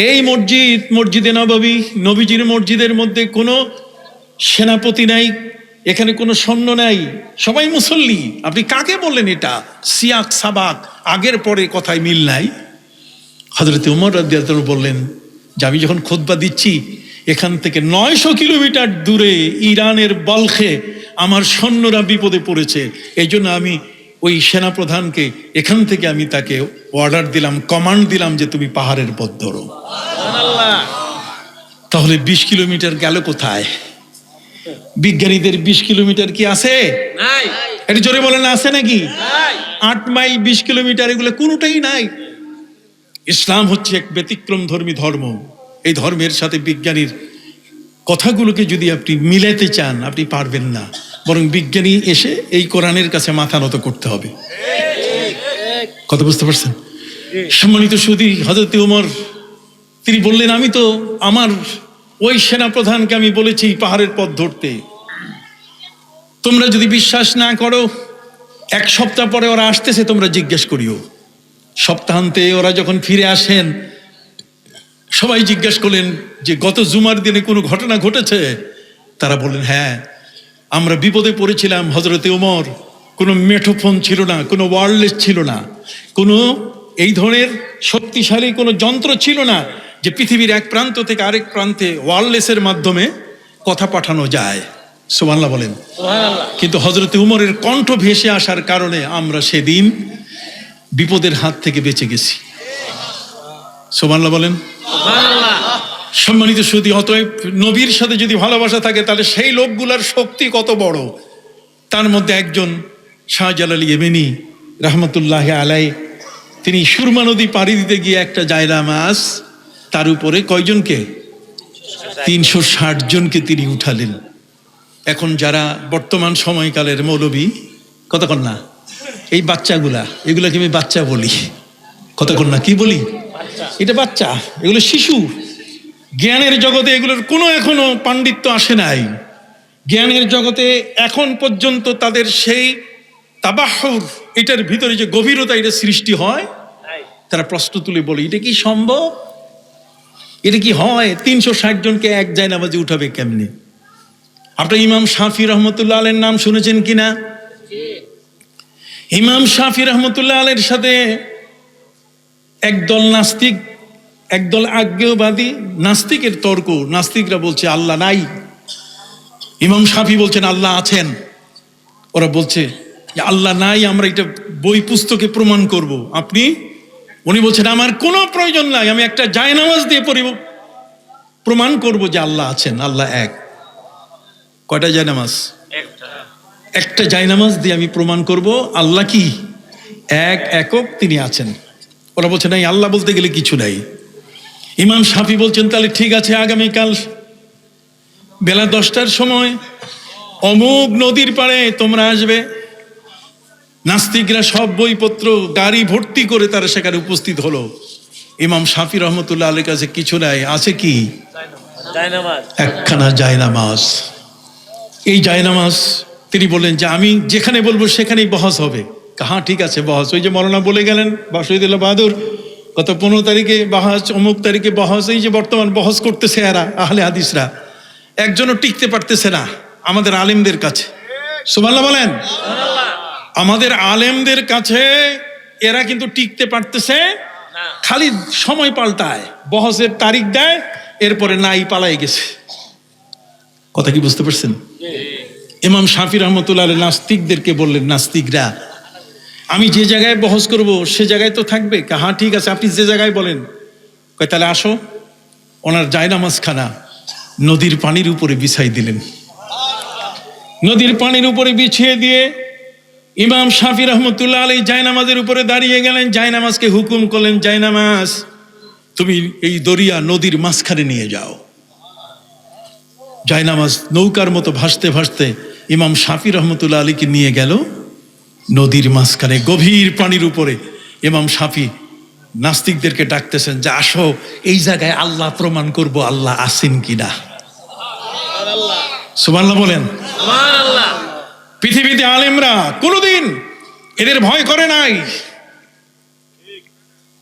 এই মসজিদ, মসজিদে নববী, নবীজির মসজিদের মধ্যে কোনো সেনাপতি নাই, এখানে কোনো সৈন্য নাই, সবাই মুসল্লি, আপনি কাকে বললেন এটা? সিয়াক সাবাক আগের পরে কথায় মিল নাই। হযরত ওমর রাদিয়াল্লাহু তাআলা বললেন যে আমি যখন খুতবা দিচ্ছি এখান থেকে 900 কিলোমিটার দূরে ইরানের বালখে আমার সৈন্যরা বিপদে পড়েছে, এই জন্য আমি ওই সেনাপ্রধানকে এখান থেকে আমি তাকে অর্ডার দিলাম, কমান্ড দিলাম যে তুমি পাহাড়ের পথ ধরো। তাহলে 20 কিলোমিটার গেল কোথায়? বিজ্ঞানীদের 20 কিলোমিটার কি আছে? এটা জোরে বলেন, আছে নাকি? 8 মাইল 20 কিলোমিটার এগুলো কোনোটাই নাই। ইসলাম হচ্ছে এক ব্যতিক্রম ধর্মী ধর্ম। এই ধর্মের সাথে বিজ্ঞানীর কথাগুলোকে যদি আপনি মিলাতে চান আপনি পারবেন না, বরং বিজ্ঞানী এসে এই কোরআনের কাছে মাথা নত করতে হবে। কথা বুঝতে পারছেন? সম্মানিত সুধী, হযরত ওমর তিনি বললেন, আমি তো আমার ওই সেনা প্রধানকে আমি বলেছি পাহাড়ের পথ ধরতে। তোমরা যদি বিশ্বাস না করো, 1 সপ্তাহ পরে ওরা আসতেছে, তোমরা জিজ্ঞেস করিও। সপ্তাহান্তে ওরা যখন ফিরে আসেন, সবাই জিজ্ঞেস করলেন যে গত জুমার দিনে কোনো ঘটনা ঘটেছে? তারা বললেন, হ্যাঁ, আমরা বিপদে পড়েছিলাম হযরতে ওমর। কোনো মেঠোফোন ছিল না, কোনো ওয়্যারলেস ছিল না, কোনো এই ধরনের শক্তিশালী কোনো যন্ত্র ছিল না যে পৃথিবীর এক প্রান্ত থেকে আরেক প্রান্তে ওয়্যারলেসের মাধ্যমে কথা পাঠানো যায়। সুবহানাল্লাহ বলেন। কিন্তু হযরতে উমরের কণ্ঠ ভেসে আসার কারণে আমরা সেদিন বিপদের হাত থেকে বেঁচে গেছি। সুবহানাল্লাহ বলেন। সম্মানিত সুধী, অতএব নবীর সাথে যদি ভালোবাসা থাকে তাহলে সেই লোকগুলার শক্তি কত বড়। তার মধ্যে একজন শাহজালাল ইয়েমেনি রহমতুল্লাহ আলাইহি, তিনি সুরমা নদী পাড়ি দিতে গিয়ে একটা জায়নামাজ, তার উপরে কয়জনকে? 360 জনকে তিনি উঠালেন। এখন যারা বর্তমান সময়কালের মৌলবী, কতক্ষণ না এই বাচ্চাগুলা, এগুলাকে আমি বাচ্চা বলি, কতক্ষণ না কি বলি? এটা বাচ্চা, এগুলো শিশু। জ্ঞানের জগতে এগুলোর কোনো এখনো পাণ্ডিত্য আসে নাই। জ্ঞানের জগতে এখন পর্যন্ত তাদের সেই তাবাহুর, এটার ভিতরে যে গভীরতা এটা সৃষ্টি হয়, তারা প্রশ্ন তুলে বলে, এটা কি সম্ভব? এটা কি হয়? 360 জনকে এক জায়নামাজে উঠাবে কেমনে? আপনার ইমাম শাফি রহমতুল্লাহ আলাইহির নাম শুনেছেন কিনা? ইমাম শাফি রহমতুল্লাহ আলাইহির সাথে একদল নাস্তিক, একদল আজ্ঞেয়বাদী নাস্তিকের তর্ক। নাস্তিকরা বলছে আল্লাহ নাই, ইমাম শাফি বলছেন আল্লাহ আছেন। ওরা বলছে যে আল্লাহ নাই, আমরা এটা বই পুস্তকে প্রমাণ করব। উনি বলছেন আমার কোনো প্রয়োজন নাই, আমি একটা জায়নামাজ দিয়ে প্রমাণ করব যে আল্লাহ আছেন, আল্লাহ এক। কয়টা জায়নামাজ? একটা জায়নামাজ দিয়ে আমি প্রমাণ করব আল্লাহ কি এক, একক, তিনি আছেন। ওরা বলছে নাই, আল্লাহ বলতে গেলে কিছু নাই। ইমাম শাফি বলছেন তাহলে ঠিক আছে, আগামীকাল বেলা 10টার সময় অমুক নদীর পাড়ে তোমরা আসবে। নাস্তিকরা সব বইপত্র গাড়ি ভর্তি করে তারা সেখানে উপস্থিত হলো। ইমাম শাফি রহমতুল্লাহ আলাইহির কাছে কিছু নাই, আছে কি? একখানা জায়নামাজ। এই জায়নামাজ তিনি বললেন যে আমি যেখানে বলবো সেখানেই বহস হবে। হ্যাঁ ঠিক আছে, বহস। ওই যে মৌলানা বলে গেলেন শহীদুল্লাহ বাহাদুর, গত 15 তারিখে বহস, অমুক তারিখে বহস। এই যে বর্তমান বহস করতেছে এরা আহলে হাদিসরা, একজনও টিকতে পারতেছে না আমাদের আলেমদের কাছে। সুবহানাল্লাহ বলেন। আমাদের আলেমদের কাছে এরা কিন্তু টিকতে পারতেছে, খালি সময় পাল্টায়, বহসের তারিখ দেয়, এরপরে নাই, পালাই গেছে। কথা কি বুঝতে পারছেন? ইমাম শাফি রহমতুল্লাহ আলাইহি নাস্তিকদেরকে বললেন, নাস্তিকরা আমি যে জায়গায় বহস করব সে জায়গায় তো থাকবে। হ্যাঁ ঠিক আছে, আপনি যে জায়গায় বলেন। কয় তাহলে আসো। ওনার জায়নামাজখানা নদীর পানির উপরে বিছাই দিলেন। নদীর পানির উপরে বিছিয়ে দিয়ে ইমাম শাফি রহমতুল্লাহ আলাইহি জায়নামাজের উপরে দাঁড়িয়ে গেলেন। জায়নামাজকে হুকুম করলেন, জায়নামাজ তুমি এই দরিয়া নদীর মাঝখানে নিয়ে যাও। জায়নামাজ নৌকার মতো ভাসতে ভাসতে ইমাম শাফি রহমতুল্লাহ আলাইহিকে নিয়ে গেল নদীর মাঝখানে, গভীর পানির উপরে। ইমাম শাফি নাস্তিকদেরকে ডাকতেছেন যে আসো, এই জায়গায় আল্লাহ প্রমাণ করব আল্লাহ আছেন কিনা। সুবহানাল্লাহ বলেন। পৃথিবীতে আলেমরা কোনোদিন এদের ভয় করে নাই।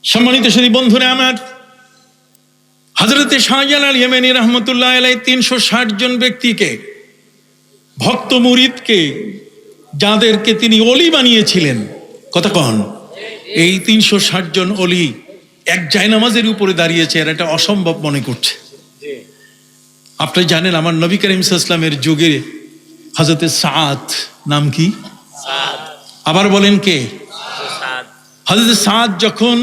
সম্মানিত সুধী বন্ধুরা আমার, হযরতে শাহজালাল ইয়েমেনি রহমতুল্লাহ আলাইহি 360 জন ব্যক্তিকে, ভক্ত মুরিদকে, যাদেরকে তিনি অলি বানিয়েছিলেন, কতক্ষণ এই 360 জন অলি এক জায়নামাজের উপরে দাঁড়িয়েছে, এরা এটা অসম্ভব মনে করছে। আপনি জানেন আমার নবী করিম সাল্লাল্লাহু আলাইহি ওয়াসাল্লামের যুগে হযরতে সাদ, নাম কি? আবার বলেন কে? হযরত সাদ যখন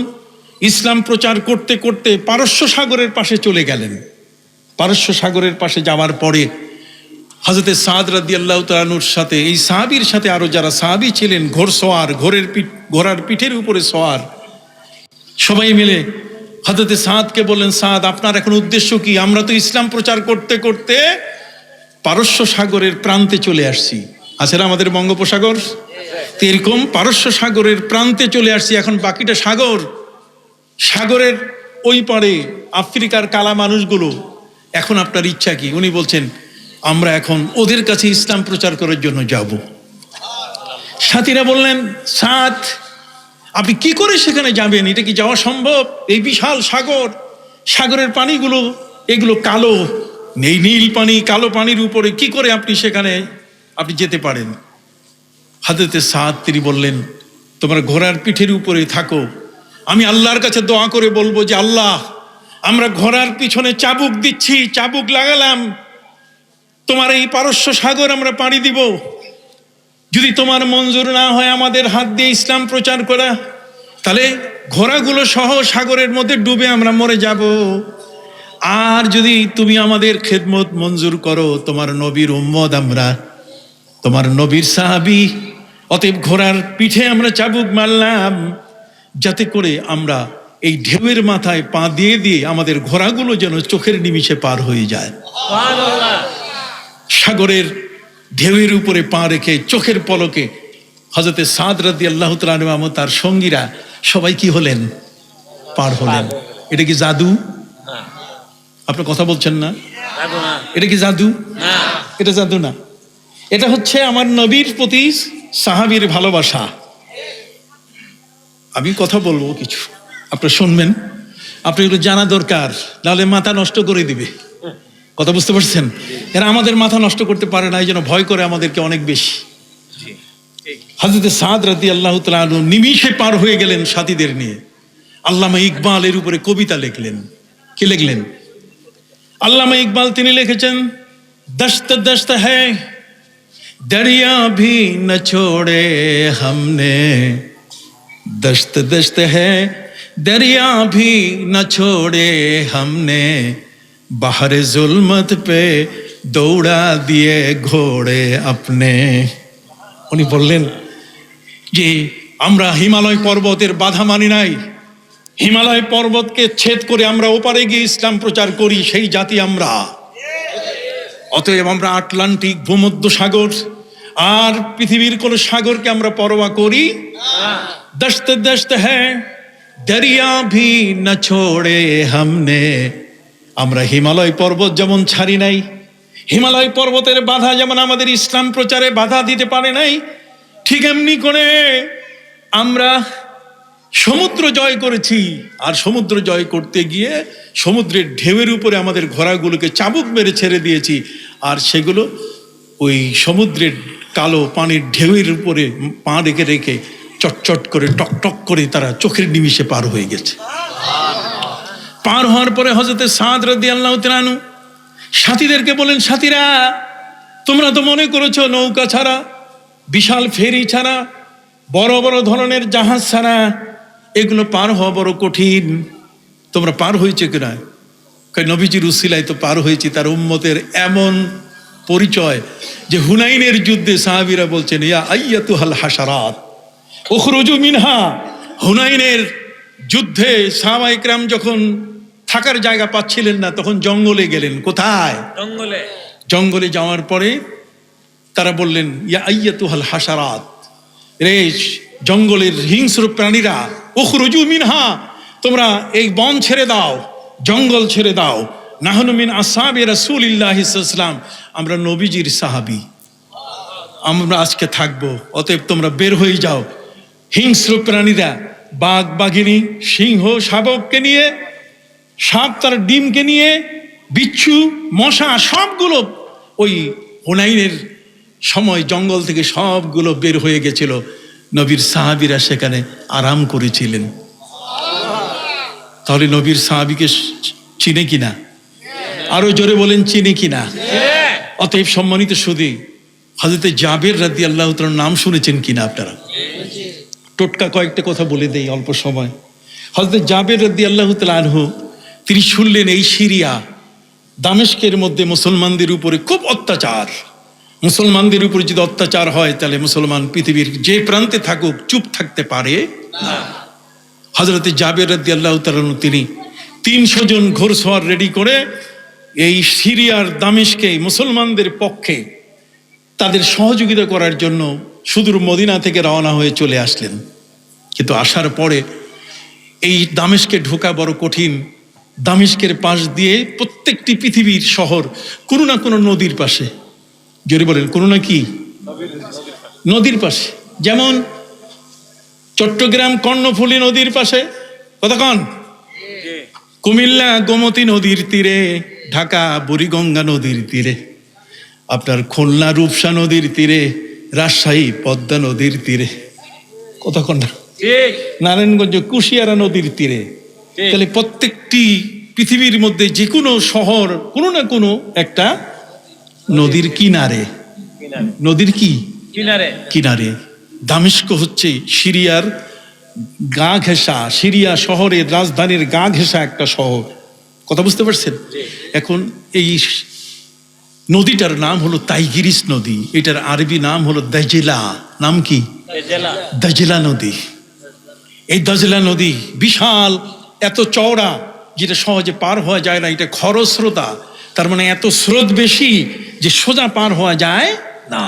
ইসলাম প্রচার করতে করতে পারস্য সাগরের পাশে চলে গেলেন, পারস্য সাগরের পাশে যাওয়ার পরে হযরত সাদ রাদিয়াল্লাহু তাআলা আনহুর সাথে, এই সাহাবীর সাথে আরো যারা সাহাবী ছিলেন, ঘোড়সওয়ার, ঘোড়ার পিঠের উপরে সওয়ার, সবাই মিলে হযরত সাদকে বললেন, সাদ আপনার এখন উদ্দেশ্য কি? আমরা তো ইসলাম প্রচার করতে করতে পারস্য সাগরের প্রান্তে চলে আসছি। আছে না আমাদের বঙ্গোপসাগর? তো এরকম পারস্য সাগরের প্রান্তে চলে আসছি, এখন বাকিটা সাগর, সাগরের ওই পারে আফ্রিকার কালা মানুষগুলো, এখন আপনার ইচ্ছা কি? উনি বলছেন, আমরা এখন ওদের কাছে ইসলাম প্রচার করার জন্য যাব। সাথীরা বললেন, সাদ আপনি কি করে সেখানে যাবেন? এটা কি যাওয়া সম্ভব? এই বিশাল সাগর, সাগরের পানিগুলো এগুলো কালো, নেই নীল পানি, কালো পানির উপরে কি করে আপনি সেখানে আপনি যেতে পারেন? হযরত সাদ তিনি বললেন, তোমরা ঘোড়ার পিঠের উপরে থাকো, আমি আল্লাহর কাছে দোয়া করে বলবো যে আল্লাহ, আমরা ঘোড়ার পিছনে চাবুক দিচ্ছি, চাবুক লাগালাম, তোমার এই পারস্য সাগর আমরা পাড়ি দিব। যদি তোমার মঞ্জুর না হয় আমাদের হাত দিয়ে ইসলাম প্রচার করা, তাহলে ঘোড়াগুলো সহ সাগরের মধ্যে ডুবে আমরা মরে যাব। আর যদি তুমি আমাদের খেদমত মঞ্জুর করো, তোমার নবীর উম্মত আমরা, তোমার নবীর সাহাবী, অতএব ঘোড়ার পিঠে আমরা চাবুক মারলাম, যাতে করে আমরা এই ঢেউয়ের মাথায় পা দিয়ে দিয়ে আমাদের ঘোড়াগুলো যেন চোখের নিমিষে পার হয়ে যায়। সাগরের ঢেউয়ের উপরে পা রেখে চোখের পলকে হযরত সাদ রাদিয়াল্লাহু তাআলা আনহু তার সঙ্গীরা সবাই কি হলেন? পার হলেন। এটা কি জাদু? আপনি কথা বলছেন না? এটা কি জাদু? এটা জাদু না, এটা হচ্ছে আমার নবীর প্রতি সাহাবীর ভালোবাসা। আমি কথা বলবো কিছু, আপনি শুনবেন, আপনি এগুলো জানা দরকার, নাহলে মাথা নষ্ট করে দিবে। কথা বুঝতে পারছেন? এরা আমাদের মাথা নষ্ট করতে পারে না, এই জন্য ভয় করে আমাদেরকে অনেক বেশি। হযরত সাদ রাদিয়াল্লাহু তাআলা আনহু নিমিষে পার হয়ে গেলেন সাথীদের নিয়ে। আল্লামা ইকবাল এর উপরে কবিতা লিখলেন। কি লিখলেন? আল্লামা ইকবাল তিনি লিখেছেন, দশত দশত হ্যায় দরিয়া ভি ন ছোড়ে हमने, दश्त दश्त है दरिया भी न छोड़े हमने, बाहर जुल्मत पे दौड़ा दिए घोड़े अपने। উনি বললেন যে আমরা হিমালয় পর্বতের বাধা মানি নাই, হিমালয় পর্বতকে ছেদ করে আমরা ওপারে গিয়ে ইসলাম প্রচার করি, সেই জাতি আমরা। অতএব আমরা আটলান্টিক, ভূমধ্য সাগর আর পৃথিবীর কোন সাগরকে আমরা পরোয়া করি। দশত দশত হ্যাঁ দরিয়া ভি না ছোড়ে हमने, আমরা হিমালয় পর্বত যেমন ছাড়ি নাই, হিমালয় পর্বতের বাধা যেমন আমাদের ইসলাম প্রচারে বাধা দিতে পারে নাই, ঠিক এমনি করে আমরা সমুদ্র জয় করেছি। আর সমুদ্র জয় করতে গিয়ে সমুদ্রের ঢেউয়ের উপরে আমাদের ঘোড়াগুলোকে চাবুক মেরে ছেড়ে দিয়েছি, আর সেগুলো ওই সমুদ্রের কালো পানির ঢেউয়ের উপরে পা রেখে রেখে চটচট করে টকটক করে তারা চোখের নিমিষে পার হয়ে গেছে। পার হওয়ার পরে হযরত সাদ রাদিয়াল্লাহু তাআলা আনহু সাথীদেরকে বলেন, সাথীরা তোমরা তো মনে করেছো নৌকা ছাড়া, বিশাল ফেরি ছাড়া, বড় বড় ধরনের জাহাজ ছাড়া এগুলো পার হওয়া বড় কঠিন, তোমরা পার হয়েছে কিনা? নবীজির উসিলায় তো পার হয়েছি। তার উম্মতের এমন পরিচয় যে হুনাইনের যুদ্ধে সাহাবীরা বলছেন, ইয়া আইয়াতুহাল হাশারাত উখরুজু মিনহা। হুনাইনের যুদ্ধে সাহাবায়ে কেরাম যখন থাকার জায়গা পাচ্ছিলেন না, তখন জঙ্গলে গেলেন। কোথায়? জঙ্গলে। জঙ্গলে যাওয়ার পরে তারা বললেন, ইয়া আইয়াতুহাল হাশারাত, রে জঙ্গলের হিংস্র প্রাণীরা, উখরুজু মিনহা, তোমরা এই বন ছেড়ে দাও, জঙ্গল ছেড়ে দাও। নাহনু মিন আসহাবি রাসূলিল্লাহি সাল্লাল্লাহু আলাইহি ওয়াসাল্লাম, আমরা নবীজির সাহাবী, আমরা আজকে থাকবো, অতএব তোমরা বের হয়ে যাও। হিংস্র প্রাণীরা বাঘ, বাঘিনী, সিংহ, শাবককে নিয়ে, সাপ তার ডিমকে নিয়ে, বিচ্ছু, মশা সবগুলো ওই হুনাইনের সময় জঙ্গল থেকে সবগুলো বের হয়ে গেছিল। নবীর সাহাবীরা সেখানে আরাম করেছিলেন। তাহলে নবীর সাহাবীকে চিনে কিনা? আরো জোরে বলেন, চিনে কিনা? অতএব সম্মানিত সুধী, হযরত জাবের রাদিয়াল্লাহু তাআলার নাম শুনেছেন কিনা আপনারা? টোটকা কয়েকটা কথা বলে দেই অল্প সময়। হযরত জাবের রাদিয়াল্লাহু তাআলা আনহু তিনি শুনলেন এই সিরিয়া দামেস্কের মধ্যে মুসলমানদের উপরে খুব অত্যাচার, মুসলমানদের উপরে যদি অত্যাচার হয় তাহলে মুসলমান পৃথিবীর যে প্রান্তে থাকুক চুপ থাকতে পারে না। হযরত জাবের রাদিয়াল্লাহু তাআলা আনহু তিনি 300 জন ঘোড়সওয়ার রেডি করে এই সিরিয়ার দামেস্কে মুসলমানদের পক্ষে তাদের সহযোগিতা করার জন্য সুদূর মদিনা থেকে রওনা হয়ে চলে আসলেন। কিন্তু আসার পরে এই দামেস্কে ঢোকা বড় কঠিন। দামেস্কের পাশ দিয়ে প্রত্যেকটি পৃথিবীর শহর কোনো না কোনো নদীর পাশে, জোরে বলেন কোনো না কি নদীর পাশে। যেমন চট্টগ্রাম কর্ণফুলী নদীর পাশে, কতক্ষণ, কুমিল্লা গোমতী নদীর তীরে, ঢাকা বুড়িগঙ্গা নদীর তীরে, আপনার খুলনা রূপসা নদীর তীরে, রাজশাহী পদ্মা নদীর তীরে, কতক্ষণ না, নারায়ণগঞ্জ কুশিয়ারা নদীর তীরে। তাহলে প্রত্যেকটি পৃথিবীর মধ্যে যে কোনো শহর কোনো না কোনো একটা নদীর কিনারে, নদীর কি কিনারে। দামেস্ক হচ্ছে সিরিয়ার গা ঘেঁষা, সিরিয়া শহরের রাজধানীর গা ঘেঁষা একটা শহর, কথা বুঝতে পারছেন? এখন এই নদীটার নাম হলো তাইগ্রিস নদী, এটার আরবি নাম হলো দাজলা। নাম কি? দাজলা নদী। এই দাজলা নদী বিশাল, এত চওড়া যেটা সহজে পার হওয়া যায় না, এটা খরস্রোতা, তার মানে এত স্রোত বেশি যে সোজা পার হওয়া যায় না।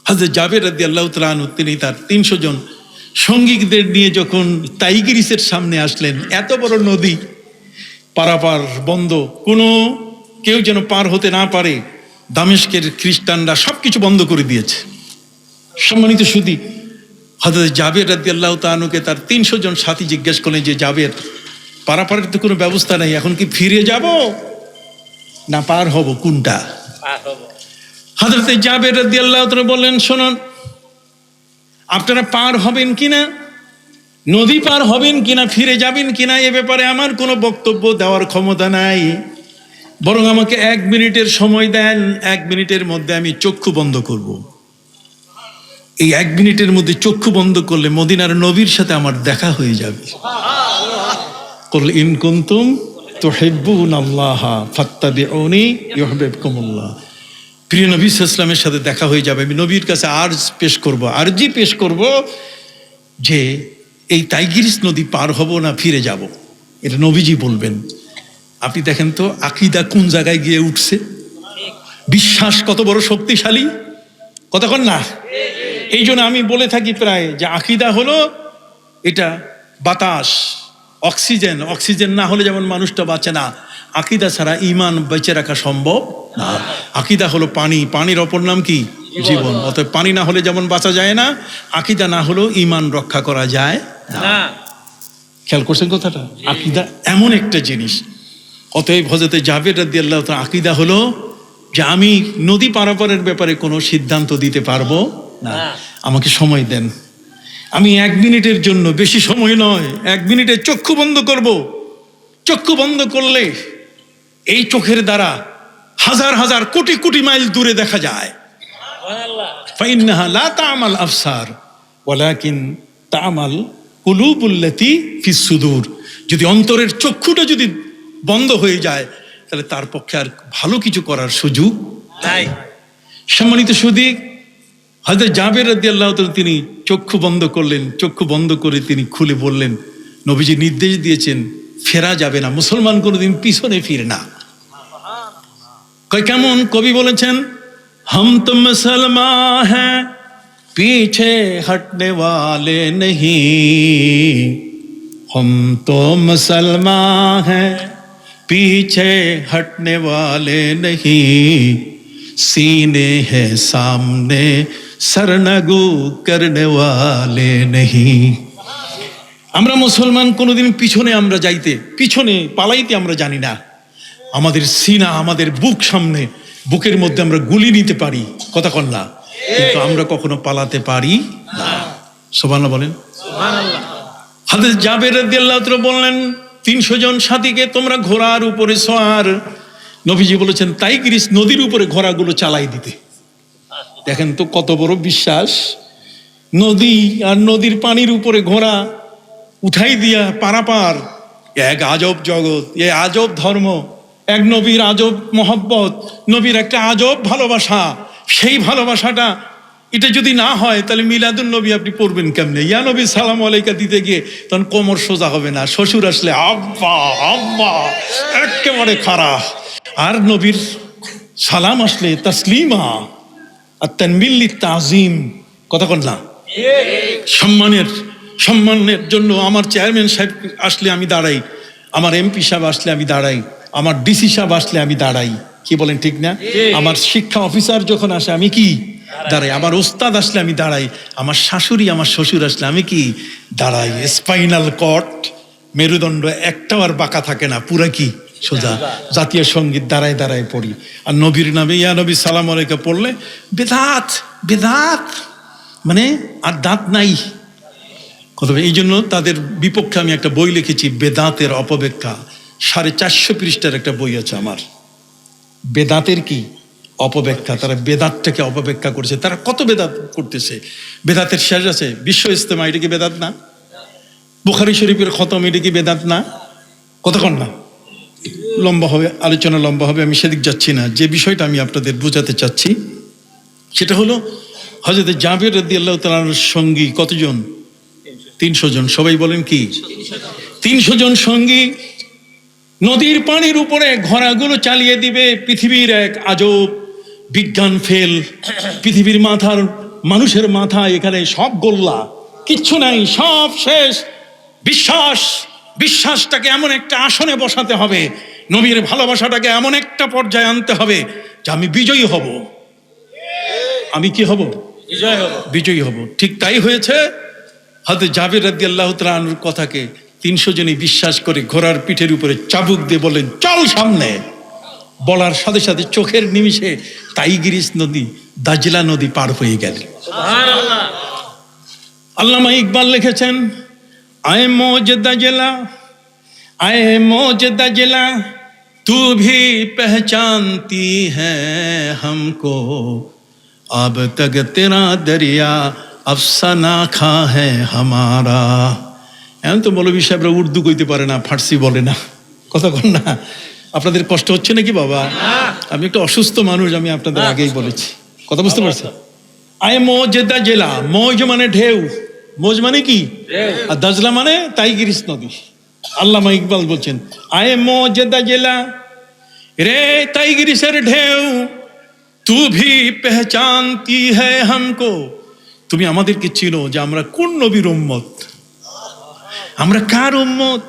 হযরত জাবের রাদিয়াল্লাহু তাআলা আনহু তিনি তার 300 জন সঙ্গীদের নিয়ে যখন তাইগ্রিসের সামনে আসলেন, এত বড় নদী পারাপার বন্ধ, কোনো কেউ যেন পার হতে না পারে, দামেস্কের খ্রিস্টানরা সবকিছু বন্ধ করে দিয়েছে। সম্মানিত সুধী, হযরত জাবের রাদিয়াল্লাহু তাআলা আনহুকে তার 300 জন সাথী জিজ্ঞেস করলেন যে জাবের, পারাপারের তো কোনো ব্যবস্থা নেই, এখন কি ফিরে যাব না পার হব, কোনটা? হযরত জাবের রাদিয়াল্লাহু তাআলা বললেন, শুনুন, আপনারা পার হবেন কিনা, নদী পার হবেন কিনা, ফিরে যাবেন কিনা, এ ব্যাপারে আমার কোনো বক্তব্য দেওয়ার ক্ষমতা নাই, বরং আমাকে 1 মিনিটের সময় দেন, 1 মিনিটের মধ্যে আমি চক্ষু বন্ধ করব। এই 1 মিনিটের মধ্যে চক্ষু বন্ধ করলে মদিনার নবীর সাথে আমার দেখা হয়ে যাবে। কুল ইন কুনতুম তুহিব্বুনাল্লাহ ফাত্তাবিউনি ইউহিব্বুকুমুল্লাহ। প্রিয় নবী সাল্লাল্লাহু আলাইহি ওয়াসাল্লামের সাথে দেখা হয়ে যাবে। আমি নবীর কাছে আরজি পেশ করব যে এই তাইগ্রিস নদী পার হব না ফিরে যাব, এটা নবীজি বলবেন। আপনি দেখেন তো আকীদা কোন জায়গায় গিয়ে উঠছে, বিশ্বাস কত বড় শক্তিশালী, কতক্ষণ না। এই জন্য আমি বলে থাকি প্রায় যে আকীদা হলো এটা বাতাস, অক্সিজেন, অক্সিজেন না হলে যেমন মানুষটা বাঁচে না, আকীদা ছাড়া ঈমান বেঁচে রাখা সম্ভব না। আকীদা হলো পানি, পানির অপর নাম কি? জীবন। অতএব পানি না হলে যেমন বাঁচা যায় না, আকীদা না হলেও ঈমান রক্ষা করা যায় না। খেয়াল করছেন কথাটা? আকীদা এমন একটা জিনিস। অতএব হযরত জাবের রাদিয়াল্লাহু তাআলা আকীদা হলো যে আমি নদী পারাপারের ব্যাপারে কোনো সিদ্ধান্ত দিতে পারবো না, আমাকে সময় দেন, আমি 1 মিনিটের জন্য, বেশি সময় নয়, 1 মিনিটে চক্ষু বন্ধ করব। চক্ষু বন্ধ করলে এই চোখের দ্বারা হাজার হাজার কোটি কোটি মাইল দূরে দেখা যায়। ফাইন্নাহা লা তা'মাল আবসার ওয়ালাকিন তা'মাল কুলুবুল্লাতী ফিস সুদূর। যদি অন্তরের চক্ষুটা যদি বন্ধ হয়ে যায় তাহলে তার পক্ষে আর ভালো কিছু করার সুযোগ নাই। সম্মানিত সুধী, হযরত জাবের রাদিয়াল্লাহু তাআলা তিনি চক্ষু বন্ধ করলেন, চক্ষু বন্ধ করে তিনি খুলে বললেন, নবীজি নির্দেশ দিয়েছেন ফেরা যাবে না, মুসলমান কোনোদিন পিছনে ফিরে না। কেমন? কবি বলেছেন, हम तो मुसलमान हैं पीछे हटने वाले नहीं, हम तो मुसलमान हैं पीछे हटने वाले नहीं, सीने हैं सामने सरनगू करने वाले नहीं। আমরা মুসলমান কোনোদিন পিছনে আমরা যাইতে, পিছনে পালাইতে আমরা জানি না। আমাদের সিনা, আমাদের বুক সামনে, বুকের মধ্যে আমরা গুলি নিতে পারি, কথা কন না, কিন্তু আমরা কখনো পালাতে পারি না। সুবহানাল্লাহ বলেন। সুবহানাল্লাহ। হযরত জাবের রাদিয়াল্লাহু তাআলা বললেন 300 জন সাথীকে তোমরা ঘোড়ার উপরে সওয়ার। নবীজি বলেছেন তাইগ্রিস নদীর উপরে ঘোড়াগুলো চালাই দিতে। দেখেন তো কত বড় বিশ্বাস। নদী আর নদীর পানির উপরে ঘোড়া উঠাই দিয়া পারাপার, এক আজব জগৎ, এ আজব ধর্ম, এক নবীর আজব মহব্বত, নবীর একটা আজব ভালোবাসা। সেই ভালোবাসাটা এটা যদি না হয় তাহলে মিলাদুন নবী আপনি পড়বেন কেমনে? ইয়া নবী সালাম আলাইকা দিতে গিয়ে তখন কোমর সোজা হবে না, শ্বশুর আসলে আব্বা আব্বা একেবারে খারাপ, আর নবীর সালাম আসলে তাসলিমা আর তানমিল্লি তাজিম, কথা কন না? সম্মানের জন্য আমার চেয়ারম্যান সাহেব আসলে আমি দাঁড়াই, আমার এমপি সাহেব আসলে আমি দাঁড়াই, আমার ডিসি সাহেব আসলে আমি দাঁড়াই, কি বলেন ঠিক না? আমার শিক্ষা অফিসার যখন আসে আমি কি দাঁড়াই, আমার ওস্তাদ আসলে আমি দাঁড়াই, আমার শাশুড়ি আমার শ্বশুর আসলে আমি কি দাঁড়াই। স্পাইনাল কর্ড, মেরুদণ্ড একটাও আর বাঁকা থাকে না, পুরা কি সোজা। জাতীয় সঙ্গীত দাঁড়ায় দাঁড়ায় পড়ি, আর নবীর নামে ইয়া নবী সালাম আলাইকা পড়লে বেদাত বেদাত, মানে আর দাঁত নাই। এই জন্য তাদের বিপক্ষে আমি একটা বই লিখেছি, বেদাতের অপব্যাখ্যা। 450 পৃষ্ঠার একটা বই আছে আমার, বেদাতের কি অপব্যাখ্যা। তারা বেদাতটাকে অপব্যাখ্যা করেছে, তারা কত বেদাত করতেছে। বেদাতের শেষ আছে বিশ্ব ইজতেমা, এটা কি বেদাত না? বুখারী শরীফের খতম, এটা কি বেদাত না? কতক্ষণ না লম্বা হবে, আলোচনা লম্বা হবে, আমি সেদিক যাচ্ছি না। যে বিষয়টা আমি আপনাদের বোঝাতে চাচ্ছি সেটা হলো হযরত জাবের রাদিয়াল্লাহু তাআলার সঙ্গী কতজন? 300 জন। সবাই বলেন কি? 300 জন সঙ্গী নদীর পানির উপরে ঘোড়াগুলো চালিয়ে দিবে। পৃথিবীর এক আজব বিজ্ঞান ফেল, পৃথিবীর মাথার মানুষের মাথা এখানে সব গোল্লা, কিচ্ছু নাই, সব শেষ। বিশ্বাসটাকে এমন একটা আসনে বসাতে হবে, নবীর ভালোবাসাটাকে এমন একটা পর্যায়ে আনতে হবে যে আমি বিজয়ী হব। আমি কি হব? বিজয়ী হব। ঠিক তাই হয়েছে। হযরত জাবের রাদিয়াল্লাহু তাআলা আনহুর কথাকে 300 জনই বিশ্বাস করে ঘোড়ার পিঠের উপরে চাবুক দিয়ে বলেন চল সামনে। বলার সাথে সাথে চোখের নিমিষে টাইগ্রিস নদী, দাজলা নদী পার হয়ে গেল। সুবহানাল্লাহ। আল্লামা ইকবাল লিখেছেন, আয়ে মৌজ দাজলা, আয়ে মৌজ দাজলা, তু ভি পহচানতি হ্যায় হামকো, अब तक तेरा दरिया अफसाना खा है हमारा। এমন তো মৌলভী সাহেবরা উর্দু কইতে পারে না, ফার্সি বলে না, কথা বল না। আপনাদের কষ্ট হচ্ছে নাকি বাবা? আমি একটা অসুস্থ মানুষ, আমি আপনাদের আগেই বলেছি, কথা বুঝতে পারছেন? আয়ে মৌজ দাজলা, মৌজ মানে ঢেউ, মৌজ মানে কি, আর দাজলা মানে টাইগ্রিস নদী। আল্লামা ইকবাল বলছেন, আয়ে মৌজ দাজলা, রে টাইগ্রিসের ঢেউ, তু ভি পেহচানতি হ্যায় হামকো, তুমি আমাদেরকে চিনো যে আমরা কোন নবীর উম্মত, আমরা কার উম্মত।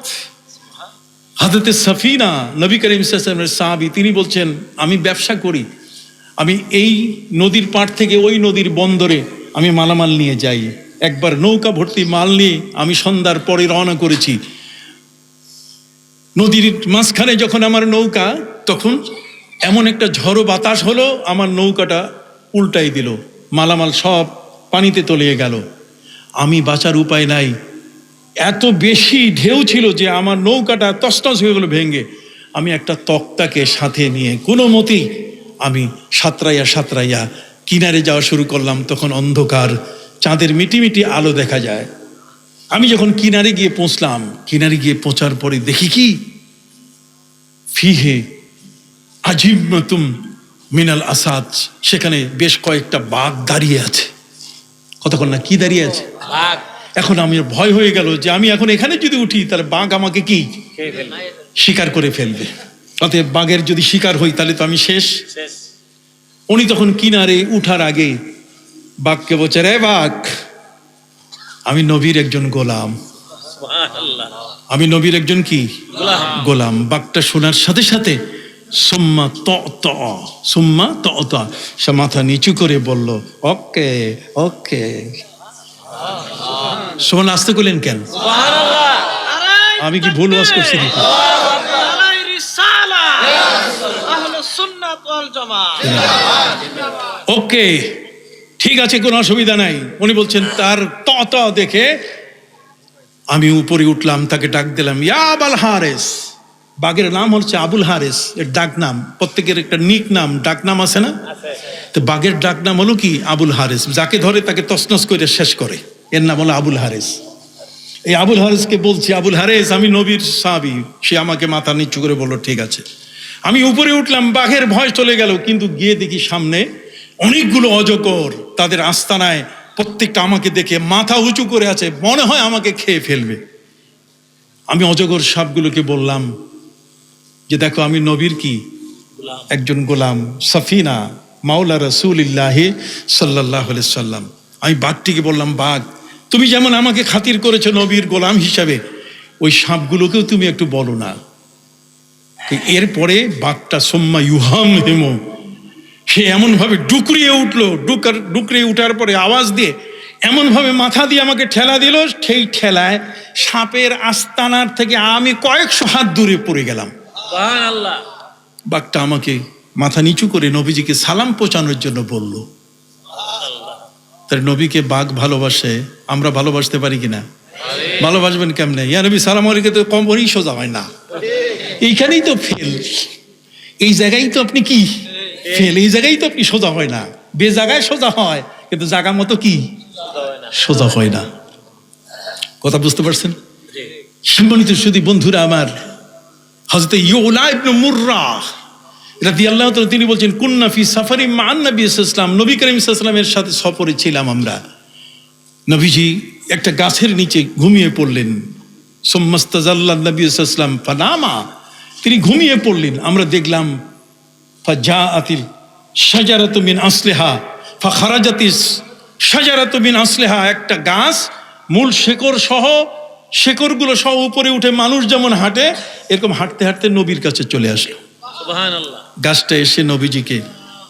হযরত সাফিনা, নবী করিম সাল্লাল্লাহু আলাইহি ওয়াসাল্লামের সাহাবী, তিনি বলছেন আমি ব্যবসা করি, আমি এই নদীর পাড় থেকে ওই নদীর বন্দরে আমি মালামাল নিয়ে যাই। একবার নৌকা ভর্তি মাল নিয়ে আমি সন্ধ্যার পরে রওনা করেছি। নদীর মাঝখানে যখন আমার নৌকা, তখন এমন একটা ঝড়ো বাতাস হলো, আমার নৌকাটা উল্টাই দিল, মালামাল সব পানিতে তলিয়ে গেল। আমি বাঁচার উপায় নাই, এত বেশি ঢেউ ছিল যে আমার নৌকাটা তছনছ হয়ে গেল ভেঙে। আমি একটা তক্তাকে সাথে নিয়ে কোনো মতেই আমি সাঁতরাইয়া কিনারে যাওয়া শুরু করলাম। তখন অন্ধকার, চাঁদের মিটিমিটি আলো দেখা যায়। আমি যখন কিনারে গিয়ে পৌঁছলাম, কিনারে গিয়ে পৌঁছার পরে দেখি কি, ফিহে আজিবতুম মিনাল আসাদ, সেখানে বেশ কয়েকটা বাঘ দাঁড়িয়ে আছে। কতক্ষণ না কি দাঁড়িয়ে আছে? এখন আমি ভয় হয়ে গেল যে আমি এখন এখানে যদি উঠি তাহলে বাঘ আমাকে কি শিকার করে ফেলবে। অতএব বাঘের যদি শিকার হই তাহলে তো আমি শেষ। উনি তখন কিনারে উঠার আগে বাঘকে বলছে, রে বাঘ, আমি নবীর একজন গোলাম, আমি নবীর একজন কি গোলাম। বাঘটা শোনার সাথে সাথে সুম্মা ত সে মাথা নিচু করে বলল, ওকে ওকে। সোমান আসতে করলেন কেন? আমি কি ভুল ওয়াজ করছি নাকি? ওকে ঠিক আছে, কোনো অসুবিধা নাই। উনি বলছেন, তার ত দেখে আমি উপরে উঠলাম, তাকে ডাক দিলাম, ইয়া আবুল হারেস। বাঘের নাম হচ্ছে আবুল হারেস, এর ডাক নাম, প্রত্যেকের একটা নিক নাম, ডাক নাম আছে না? তো বাঘের ডাক নাম হলো কি আবুল হারিস, যাকে ধরে তাকে তছনছ করে শেষ করে, এর নাম হলো আবুল হারিস। এই আবুল হারিসকে বলছি, আবুল হারিস আমি নবীর সাহাবী। সে আমাকে মাথা নিচু করে বললো ঠিক আছে। আমি উপরে উঠলাম, বাঘের ভয় চলে গেল, কিন্তু গিয়ে দেখি সামনে অনেকগুলো অজগর তাদের আস্তানায়, প্রত্যেকটা আমাকে দেখে মাথা উঁচু করে আছে, মনে হয় আমাকে খেয়ে ফেলবে। আমি অজগর সাপগুলোকে বললাম যে দেখো আমি নবীর কি একজন গোলাম, সফিনা মাওলা রাসূলিল্লাহ সাল্লাল্লাহু আলাইহি সাল্লাম। আমি বাঘটিকে বললাম, বাঘ তুমি যেমন আমাকে খাতির করেছো নবীর গোলাম হিসাবে, ওই সাপগুলোকেও তুমি একটু বলো না। এরপরে বাঘটা সোম্মা ইউহাম হেমো, সে এমনভাবে ডুকরিয়ে উঠলো, ডুকরিয়ে উঠার পরে আওয়াজ দিয়ে এমনভাবে মাথা দিয়ে আমাকে ঠেলা দিল, সেই ঠেলায় সাপের আস্তানার থেকে আমি কয়েকশো হাত দূরে পড়ে গেলাম। সুবহানাল্লাহ। বাঘটা আমাকে মাথা নিচু করে নবীজিকে সালাম পৌঁছানোর জন্য বলল। তার নবীকে বাঘ ভালোবাসে, আমরা ভালোবাসতে পারি কিনা? ভালোবাসবেন কেমনে? ইয়া নবী সালাম আলাইকুম তো কমই সোজা হয় না, এইখানেই তো ফেল, এই জায়গায় তো আপনি কি ফেল, এই জায়গায় তো আপনি সোজা হয় না, বে জায়গায় সোজা হয় কিন্তু জায়গা মতো কি সোজা হয় না। কথা বুঝতে পারছেন? সম্মানিত সুধী বন্ধুরা আমার, হযরত ইউলা ইবনে মুররা রাদিয়াল্লাহু তাআলা তিনি বলছেন, কুন্না ফি সাফারি মান নবী সাল্লাল্লাহু আলাইহি ওয়াসাল্লাম, নবী করিম সাল্লাল্লাহু আলাইহি ওয়াসাল্লামের সাথে সফরে ছিলাম আমরা। নবীজি একটা গাছের নিচে ঘুমিয়ে পড়লেন। সুম্মাস্তাজাল্লান নবী সাল্লাল্লাহু আলাইহি ওয়াসাল্লাম ফানামা, তিনি ঘুমিয়ে পড়লেন। আমরা দেখলাম ফাজাআতিল শাজারাতু মিন আসলিহা ফাখারাজাতিস শাজারাতু মিন আসলিহা, একটা গাছ মূল শেকড় সহ, শেকড়গুলো সহ উপরে উঠে মানুষ যেমন হাঁটে এরকম হাঁটতে হাঁটতে নবীর কাছে চলে আসলো। সুবহানাল্লাহ। গাছটা এসে নবীজিকে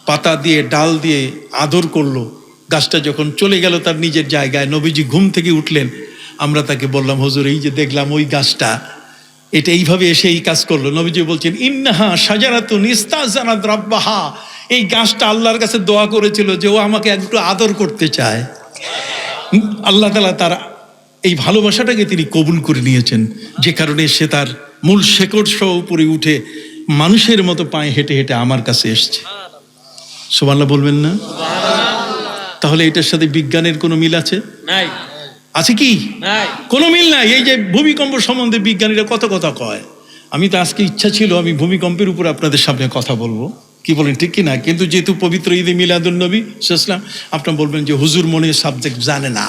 পাতা দিয়ে ডাল দিয়ে আদর করলো। গাছটা যখন চলে গেল তার নিজের জায়গায়, নবীজি ঘুম থেকে উঠলেন। আমরা তাকে বললাম, হুজুর এই যে দেখলাম ওই গাছটা, এটা এইভাবে এসে এই কাজ করলো। নবীজি বলছেন, ইন্নাহা শাজারাতুন ইস্তাজানাত রাব্বাহা, এই গাছটা আল্লাহর কাছে দোয়া করেছিল যে ও আমাকে একটু আদর করতে চায়। আল্লাহ তাআলা তার এই ভালোবাসাটাকে তিনি কবুল করে নিয়েছেন, যে কারণে সে তার মূল শেকড় সহ উপরে উঠে মানুষের মতো পায়ে হেঁটে হেঁটে আমার কাছে এসছে। সুবহানাল্লাহ বলবেন না? তাহলে এটার সাথে বিজ্ঞানের কোনো মিল আছে? নাই। আছে কি? নাই। কোনো মিল নাই। এই যে ভূমিকম্প সম্বন্ধে বিজ্ঞানীরা কত কথা কয়, আমি তো আজকে ইচ্ছা ছিল আমি ভূমিকম্পের উপর আপনাদের সামনে কথা বলবো, কি বলেন ঠিক কি না? কিন্তু যেহেতু পবিত্র ঈদে মিলাদুন নবী সাল্লাল্লাহু, আপনার বলবেন যে হুজুর মনে সাবজেক্ট জানে না।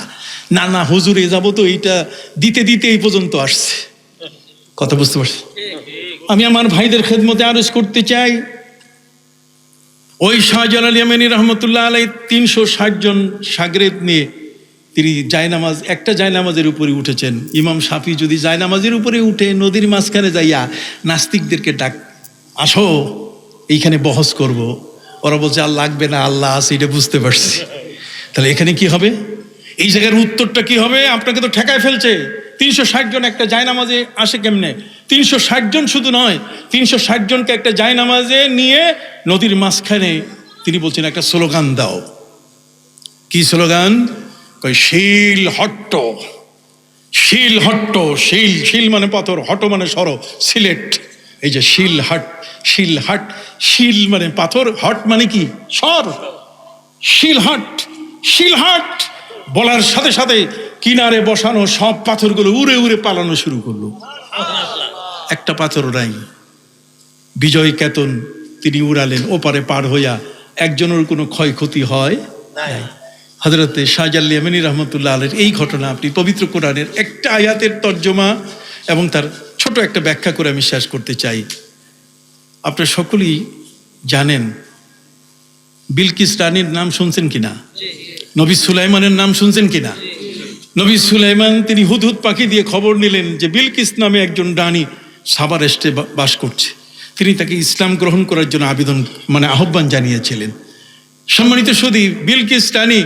না না, হুজুর এ যাবো তো এইটা দিতে দিতে এই পর্যন্ত আসছে। কথা বুঝতে পারছি? আমি আমার ভাইদের খেদমতে আরজ করতে চাই, ওই শাহজালাল ইয়ামানী রহমতুল্লাহ আলাইহি 360 জন শাগরেদ নিয়ে তিনি জায়নামাজ, একটা জায়নামাজের উপরে উঠেছেন। ইমাম শাফি যদি জায়নামাজের উপরে উঠে নদীর মাঝখানে যাইয়া নাস্তিকদেরকে ডাক, আসো এইখানে বহস করব, ওরা বলছে আর লাগবে না, আল্লাহ আছে, এটা বুঝতে পারছি। তাহলে এখানে কি হবে? এই জায়গার উত্তরটা কি হবে? আপনাকে তো ঠেকায় ফেলছে। 360 জন একটা জায়নামাজে আসে কেমনে? 360 জন শুধু নয়, 360 জনকে একটা জায়নামাজে নিয়ে নদীর মাঝখানে তিনি বলছেন একটা স্লোগান দাও। কি স্লোগান? কই শিল হট্ট, শিল হট্ট, শিল, শিল মানে পাথর, হট মানে সর, সিলেট। এই যে শিল হাট, শিল হাট, শিল মানে পাথর, হট মানে কি সর, শিল হাট, শিল হাট বলার সাথে সাথে কিনারে বসানো সব পাথরগুলো উড়ে উড়ে পালানো শুরু করলো। একটা পাথরও নাই। বিজয় কেতন তিনি উড়ালেন ওপারে পার হইয়া, একজনের কোনো ক্ষয়ক্ষতি হয় নাই। হযরতে শাহজালাল ইয়ামানী রহমতুল্লাহ আলাইহির এই ঘটনা আপনি পবিত্র কোরআনের একটা আয়াতের তর্জমা এবং তার ছোট একটা ব্যাখ্যা করে আমি শেষ করতে চাই। আপনারা সকলেই জানেন বিলকিস রানীর নাম শুনছেন কিনা? নবী সুলাইমানের নাম শুনছেন কিনা? নবী সুলাইমান তিনি হুদহুদ পাখি দিয়ে খবর নিলেন যে বিলকিস নামে একজন রানী সাবা রাষ্ট্রে বাস করছে। তিনি তাকে ইসলাম গ্রহণ করার জন্য আহ্বান জানিয়েছিলেন। সম্মানিত সুধী, বিলকিস রানী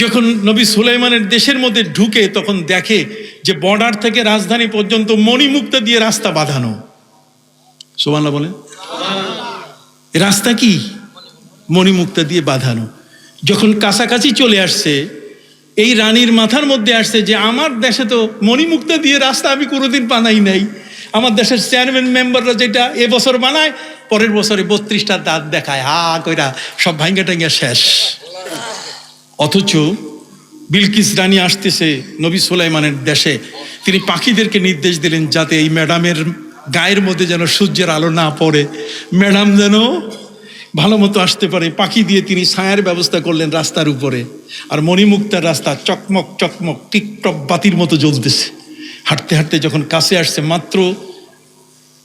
যখন নবী সুলাইমানের দেশের মধ্যে ঢুকে তখন দেখে যে বর্ডার থেকে রাজধানী পর্যন্ত মণিমুক্তা দিয়ে রাস্তা বাঁধানো। সুবহানাল্লাহ বলেন। রাস্তা কি? মণিমুক্তা দিয়ে বাঁধানো। যখন কাছাকাছি চলে আসছে, এই রানীর মাথার মধ্যে আসছে যে আমার দেশে তো মণিমুক্তা দিয়ে রাস্তা আমি কোনোদিন বানাই নাই। আমার দেশের চেয়ারম্যান মেম্বাররা যেটা এবছর বানায়, পরের বছরে 32টা দাঁত দেখায়, হা কইরা সব ভাঙ্গা টাঙ্গা শেষ। অথচ বিলকিস রানী আসতেছে নবী সুলাইমানের দেশে, তিনি পাখিদেরকে নির্দেশ দিলেন যাতে এই ম্যাডামের গায়ের মধ্যে যেন সূর্যের আলো না পড়ে, ম্যাডাম যেন ভালো মতো আসতে পারে। পাখি দিয়ে তিনি ছায়ার ব্যবস্থা করলেন রাস্তার উপরে। আর মণিমুক্তার রাস্তা চকমক চকমক টিকটক বাতির মতো জ্বলতেছে। হাঁটতে হাঁটতে যখন কাছে আসছে, মাত্র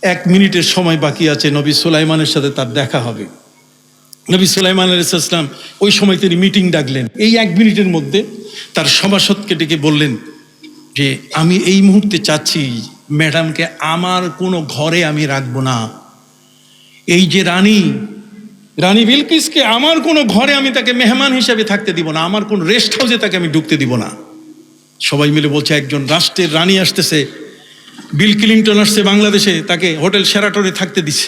1 মিনিটের সময় বাকি আছে নবী সুলাইমানের সাথে তার দেখা হবে। নবী সুলাইমান আলাইহিস সালাম ওই সময় তিনি মিটিং ডাকলেন। এই 1 মিনিটের মধ্যে তার সভাসদকে ডেকে বললেন যে আমি এই মুহূর্তে চাচ্ছি ম্যাডামকে আমার কোনো ঘরে আমি রাখবো না। এই যে রানী বিলকিসকে আমার কোনো ঘরে আমি তাকে মেহমান হিসেবে থাকতে দিব না, আমার কোন রেস্ট হাউসে তাকে আমি ঢুকতে দিব না। সবাই মিলে বলছে একজন রাষ্ট্রের রানী আসতেছে, বিল ক্লিনটন আসছে বাংলাদেশে, তাকে হোটেল শেরাটনে থাকতে দিছে।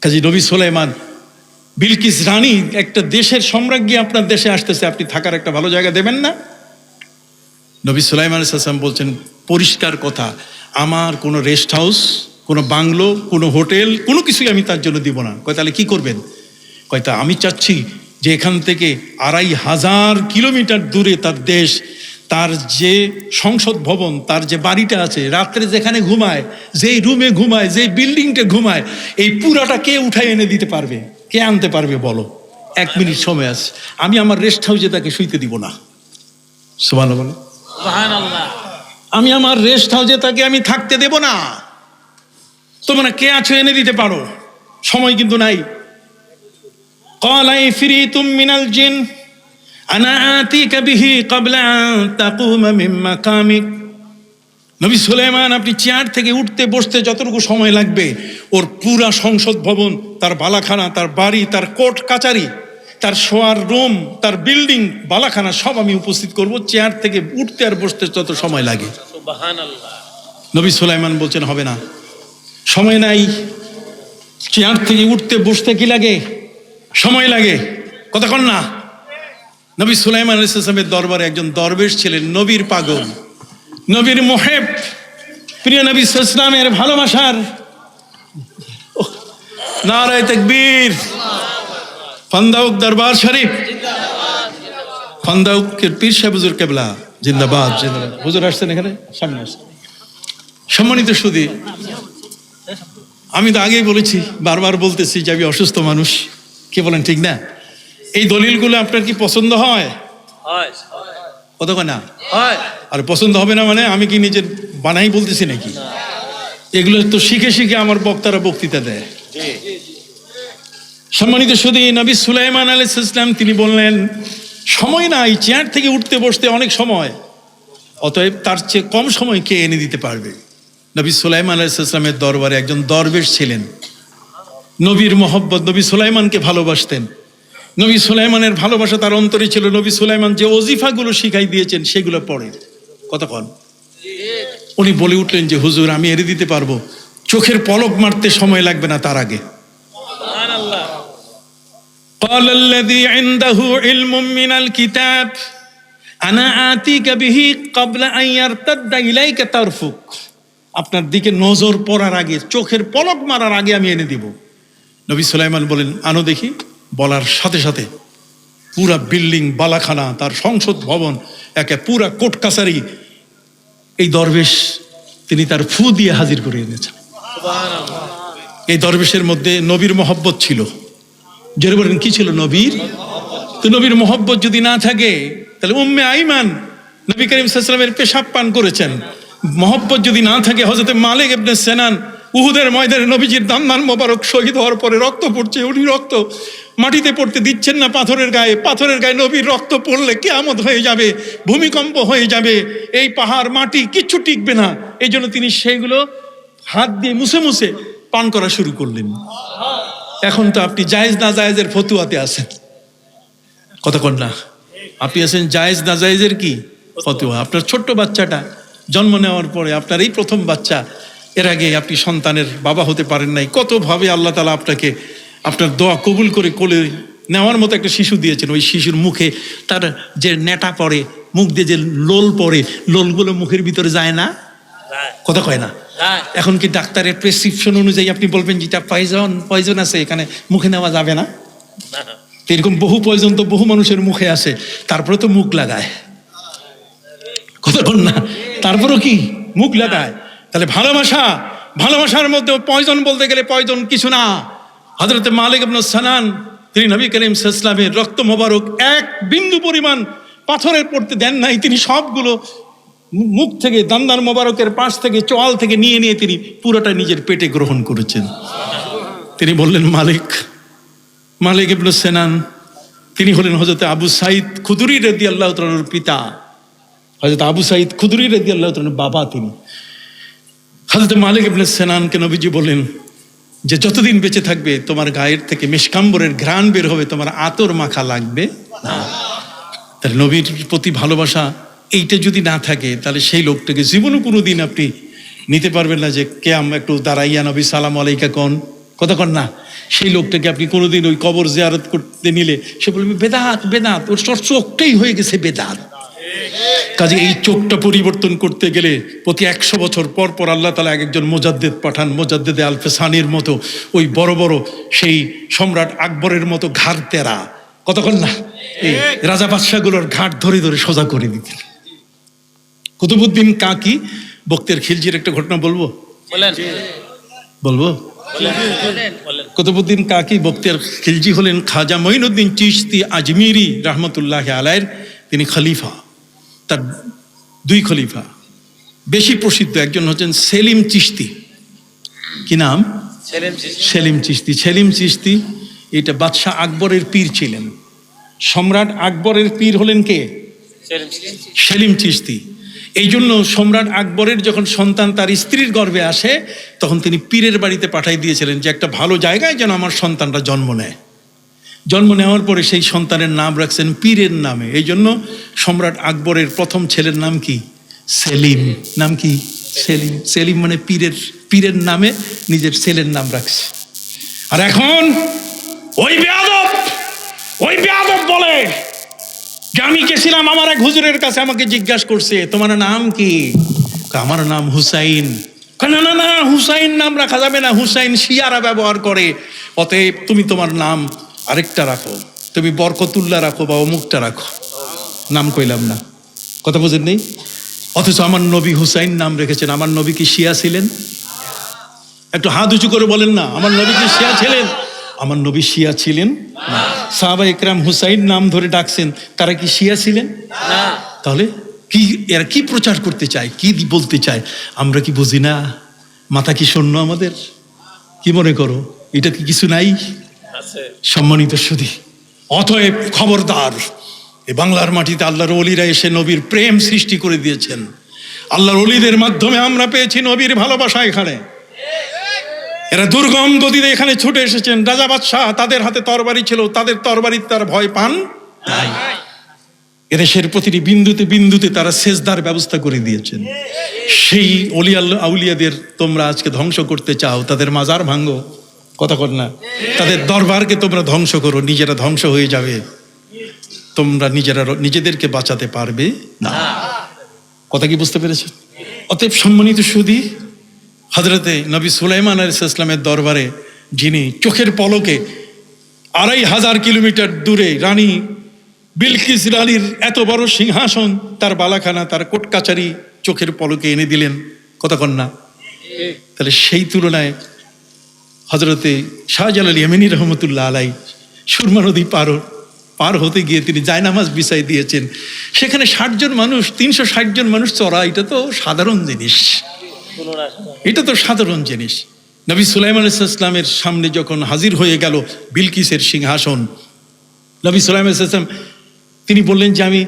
কাজী নবী সুলাইমান, বিলকিস রানী একটা দেশের সম্রাজ্ঞী আপনার দেশে আসতেছে, আপনি থাকার একটা ভালো জায়গা দেবেন না? নবী সুলাইমান আলাইহিস সালাম বলছেন পরিষ্কার কথা, আমার কোনো রেস্ট হাউস, কোনো বাংলো, কোনো হোটেল, কোনো কিছুই আমি তার জন্য দিব না। কয় তাহলে কি করবেন? কয় তা আমি চাচ্ছি যে এখান থেকে 2500 কিলোমিটার দূরে তার দেশ, তার যে সংসদ ভবন, তার যে বাড়িটা আছে, রাত্রে যেখানে ঘুমায়, যেই রুমে ঘুমায়, যেই বিল্ডিংটা ঘুমায়, এই পুরাটা কে উঠায় এনে দিতে পারবে? কে আনতে পারবে বলো? 1 মিনিট সময় আছে, আমি আমার রেস্ট হাউসে তাকে শুইতে দিব না। সুবহানাল্লাহ। সুবহানাল্লাহ। আমি আমার রেস্ট হাউসে তাকে আমি থাকতে দেব না। তোমরা কে আছো এনে দিতে পারো, সময় কিন্তু নাই। قال عفريت من الجن أنا آتيك به قبل أن تقوم من مقامك। নবী সুলাইমান, আপনি চেয়ার থেকে উঠতে বসতে যতটুকু সময় লাগবে, ওর পুরা সংসদ ভবন, তার বালাখানা, তার বাড়ি, তার কোর্ট কাচারি, তার শোয়ার রুম, তার বিল্ডিং, বালাখানা সব আমি উপস্থিত করব। চেয়ার থেকে উঠতে আর বসতে যত সময় লাগে। সুবহানাল্লাহ। নবী সুলাইমান বলছেন হবে না, সময় নাই। চেয়ার থেকে উঠতে বসতে কি লাগে? সময় লাগে, কতক্ষণ না। নবী সুলাইমান আলাইহিস সালামের দরবারে একজন দরবেশ ছিলেন, নবীর পাগল, নবীর মুহিব, প্রিয় নবী সাল্লাল্লাহু আলাইহি ওয়াসাল্লামের ভালোবাসার নারায়ে তাকবীর, ফান্দাউক দরবার শরীফ, ফান্দাউকের পীর সাহেব হুজুর কেবলা জিন্দাবাদ জিন্দাবাদ। হুজুর আসছেন এখানে, সামনে আসছেন। সম্মানিত সুধী, আমি তো আগেই বলেছি, বারবার বলতেছি যে আমি অসুস্থ মানুষ। কি বলেন, ঠিক না? এই দলিলগুলো আপনার কি পছন্দ হয়? হয়। কতক্ষণ না হয়। আর পছন্দ হবে না মানে আমি কি নিজের বানাই বলতেছি নাকি? এগুলো তো শিখে শিখে আমার বক্তারা বক্তৃতা দেয়। সম্মানিত সুধী, নবী সুলাইমান আলাইহিস সালাম তিনি বললেন সময় নাই, চেয়ার থেকে উঠতে বসতে অনেক সময়, অতএব তার চেয়ে কম সময় কে এনে দিতে পারবে? নবী সুলাইমান আলাইহিস সালামের দরবারে একজন দরবেশ ছিলেন, নবীর মহব্বত, নবী সুলাইমানকে ভালোবাসতেন। নবী সুলাইমানের ভালোবাসা তার অন্তরে ছিল। নবী সুলাইমান যে ওজিফাগুলো শিখাই দিয়েছেন সেগুলো পড়ে। কতক্ষণ? উনি বলে উঠলেন যে হুজুর আমি এড়ে দিতে পারবো, চোখের পলক মারতে সময় লাগবে না তার আগে। সুবহানাল্লাহ। قال الذي عنده علم من الكتاب أنا آتيك به قبل أن يرتد إليك طرفك। আপনার দিকে নজর পড়ার আগে, চোখের পলক মারার আগে আমি এনে দিব। নবী সুলাইমান বলেন আনো দেখি। বলার সাথে সাথে পুরা বিল্ডিং, বালাখানা, তার সংসদ ভবন, একে পুরা কোর্ট কাছারি, এই দরবেশ তিনি তার ফু দিয়ে হাজির করে এনেছেন। সুবহানাল্লাহ। এই দরবেশের মধ্যে নবীর মহব্বত ছিল। জোরে বলেন কি ছিল? নবীর। তো নবীর মহব্বত যদি না থাকে তাহলে উম্মে আইমান নবী করিম সাল্লাল্লাহু আলাইহি ওয়াসাল্লামের পেশাব পান করেছেন। মহব্বত যদি না থাকে, হযরতে মালিক ইবনে সিনান উহুদের ময়দানে নবীজির দান্দান মোবারক শহীদ হওয়ার পরে রক্ত পড়ছে, উনি রক্ত মাটিতে পড়তে দিচ্ছেন না পাথরের গায়ে। পাথরের গায়ে নবীর রক্ত পড়লে কিয়ামত হয়ে যাবে, ভূমিকম্প হয়ে যাবে, এই পাহাড় মাটি কিচ্ছু টিকবে না। এই জন্য তিনি সেইগুলো হাত দিয়ে মুছে মুছে পান করা শুরু করলেন। এখন তো আপনি জায়েজ না জায়েজের ফতুয়াতে আছেন। কতক্ষণ না আপনি আছেন জায়েজ না জায়েজের কি ফতুয়া। আপনার ছোট্ট বাচ্চাটা জন্ম নেওয়ার পরে, আপনার এই প্রথম বাচ্চা, এর আগে আপনি সন্তানের বাবা হতে পারেন নাই, কতভাবে আল্লাহ তাআলা আপনাকে আপনার দোয়া কবুল করে কোলে নেওয়ার মতো একটা শিশু দিয়েছেন। ওই শিশুর মুখে তার যে নেটা পড়ে, মুখ দিয়ে যে লোল পড়ে, লোলগুলো মুখের ভিতরে যায় না, কথা কয় না, হ্যাঁ এখন কি ডাক্তারের প্রেসক্রিপশন অনুযায়ী আপনি বলবেন যেটা পয়জন আছে এখানে মুখে নেওয়া যাবে না? তো এরকম বহু পয়জন তো বহু মানুষের মুখে আসে, তারপরে তো মুখ লাগায়, কতক্ষণ না, তারপরও কি মুখ লাগায়। তাহলে ভালোবাসার মধ্যে পয়জন বলতে গেলে পয়জন কিছু না। হযরত মালিক ইবনে সানান, তিনি নবী করিম সাল্লাল্লাহু আলাইহি ওয়াসাল্লামের রক্ত মোবারক এক বিন্দু পরিমাণ পাথরের পড়তে দেন নাই, তিনি সবগুলো মুখ থেকে, দান্দার মোবারকের পাশ থেকে, চোয়াল থেকে নিয়ে তিনি পুরোটা নিজের পেটে গ্রহণ করেছেন। তিনি বললেন মালিক ইবনে সানান, তিনি হলেন হযরত আবু সাঈদ খুদরি রাদিয়াল্লাহু তাআলার পিতা। হযরত আবু সাঈদ খুদরি রাদিয়াল্লাহু তাআলার বাবা তিনি। হযরত মালিক ইবনে সানানকে নবীজি বললেন যে যতদিন বেঁচে থাকবে তোমার গায়ের থেকে মেশকাম্বরের ঘ্রাণ বের হবে, তোমার আতর মাখা লাগবে না। তাহলে নবীর প্রতি ভালোবাসা এইটা যদি না থাকে, তাহলে সেই লোকটাকে জীবনে কোনোদিন আপনি নিতে পারবেন না যে কেয়াম একটু দাঁড়াইয়া নবী সালাম আলাইকা কন, কতক্ষণ না, সেই লোকটাকে আপনি কোনোদিন ওই কবর জিয়ারত করতে নিলে সে বলবে বেদাত, ওর চোখটাই হয়ে গেছে বেদাত। কাজে এই চোখটা পরিবর্তন করতে গেলে প্রতি 100 বছর পর পর আল্লাহ তাআলা একজন মুজাদ্দিদ পাঠান, মুজাদ্দিদে আলফে সানির মতো, ওই বড় বড় সেই সম্রাট আকবরের মতো ঘাড় তেরা, কতক্ষণ না, এই রাজা বাদশাগুলোর ঘাট ধরে ধরে সোজা করে দিতেন। কুতুবউদ্দিন কাকি বক্তের খিলজির একটা ঘটনা বলবো? কুতুবউদ্দিন কাকি বক্তের খিলজি হলেন খাজা মঈনুদ্দিন চিশতি আজমিরি রহমতুল্লাহ আলাইহির, তিনি খলিফা। তার 2 খলিফা, বেশি প্রসিদ্ধ একজন হচ্ছেন সেলিম চিশতি। কি নাম? সেলিম চিশতি। সেলিম চিশতি এটা বাদশাহ আকবরের পীর ছিলেন। সম্রাট আকবরের পীর হলেন কে? সেলিম চিশতি। এই জন্য সম্রাট আকবরের যখন সন্তান তার স্ত্রীর গর্ভে আসে, তখন তিনি পীরের বাড়িতে পাঠাই দিয়েছিলেন যে একটা ভালো জায়গায় যেন আমার সন্তানটা জন্ম নেয়। জন্ম নেওয়ার পরে সেই সন্তানের নাম রাখছেন পীরের নামে। এই জন্য সম্রাট আকবরের প্রথম ছেলের নাম কি? সেলিম। নাম কি? সেলিম। সেলিম মানে পীরের নামে নিজের ছেলের নাম রাখছে। আর এখন ওই বেয়াদব বলে যে আমি গেছিলাম আমার এক হুজুরের কাছে, আমাকে জিজ্ঞাসা করছে তোমার নাম কি? আমার নাম হুসাইন। না, হুসাইন নাম রাখা যাবে না, হুসাইন শিয়ারা ব্যবহার করে, অতএব তুমি তোমার নাম আরেকটা রাখো, তুমি বরকতুল্লাহ রাখো বা অমুকটা রাখো। নাম কইলাম না, কথা বুঝেন নেই? অথচ আমার নবী হুসাইন নাম রেখেছেন। আমার নবী কি শিয়া ছিলেন? একটু হাত উঁচু করে বলেন না, আমার নবী কি শিয়া ছিলেন? আমার নবী শিয়া ছিলেন না। সাহাবা ইকরাম হুসাইন নাম ধরে ডাকছেন, তারা কি শিয়া ছিলেন না? তাহলে কি এরা কি প্রচার করতে চায়, কি বলতে চায় আমরা কি বুঝি না? মাথা কি শূন্য আমাদের? কি মনে করো এটা কি কিছু নাই? সম্মানিত সুধী, অতএব খবরদার, এই বাংলার মাটিতে আল্লাহর ওলিরা এসে নবীর প্রেম সৃষ্টি করে দিয়েছেন। আল্লাহর ওলিদের মাধ্যমে আমরা পেয়েছি নবীর ভালোবাসা। এখানে এরা দুর্গম গতিতে এখানে ছুটে এসেছেন। রাজা বাদশাহ তাদের হাতে তরবারি ছিল, তাদের তরবারি তার ভয় পান নাই। এদেশের প্রতিটি বিন্দুতে বিন্দুতে তারা সেজদার ব্যবস্থা করে দিয়েছেন। সেই আউলিয়াদের তোমরা আজকে ধ্বংস করতে চাও, তাদের মাজার ভাঙ্গো, কথা কর না, তাদের দরবারকে তোমরা ধ্বংস করো, নিজেরা ধ্বংস হয়ে যাবে, তোমরা নিজেদেরকে বাঁচাতে পারবে না। কথা কি বুঝতে পেরেছ? অতএব সম্মানিত সুধী, হযরতে নবী সুলাইমান আলাইহিস সালামের দরবারে যিনি চোখের পলকে 2500 কিলোমিটার দূরে রানী বিলকিস রানীর এত বড় সিংহাসন, তার বালাখানা, তার কোট কাচারি চোখের পলকে এনে দিলেন, কতক্ষণ না। তাহলে সেই তুলনায় হযরতে শাহজালাল ইয়ামানী রহমতুল্লাহ আলাই সুরমা নদী পার হতে গিয়ে তিনি জায়নামাজ বিছাই দিয়েছেন। সেখানে 60 জন মানুষ, 360 জন মানুষ চড়া, এটা তো সাধারণ জিনিস, এটা তো সাধারণ জিনিস। নবী সুলাইমান আলাইহিস সালামের সামনে যখন হাজির হয়ে গেল বিলকিসের সিংহাসন, নবী সুলাইমান আলাইহিস সালাম তিনি বললেন যে আমি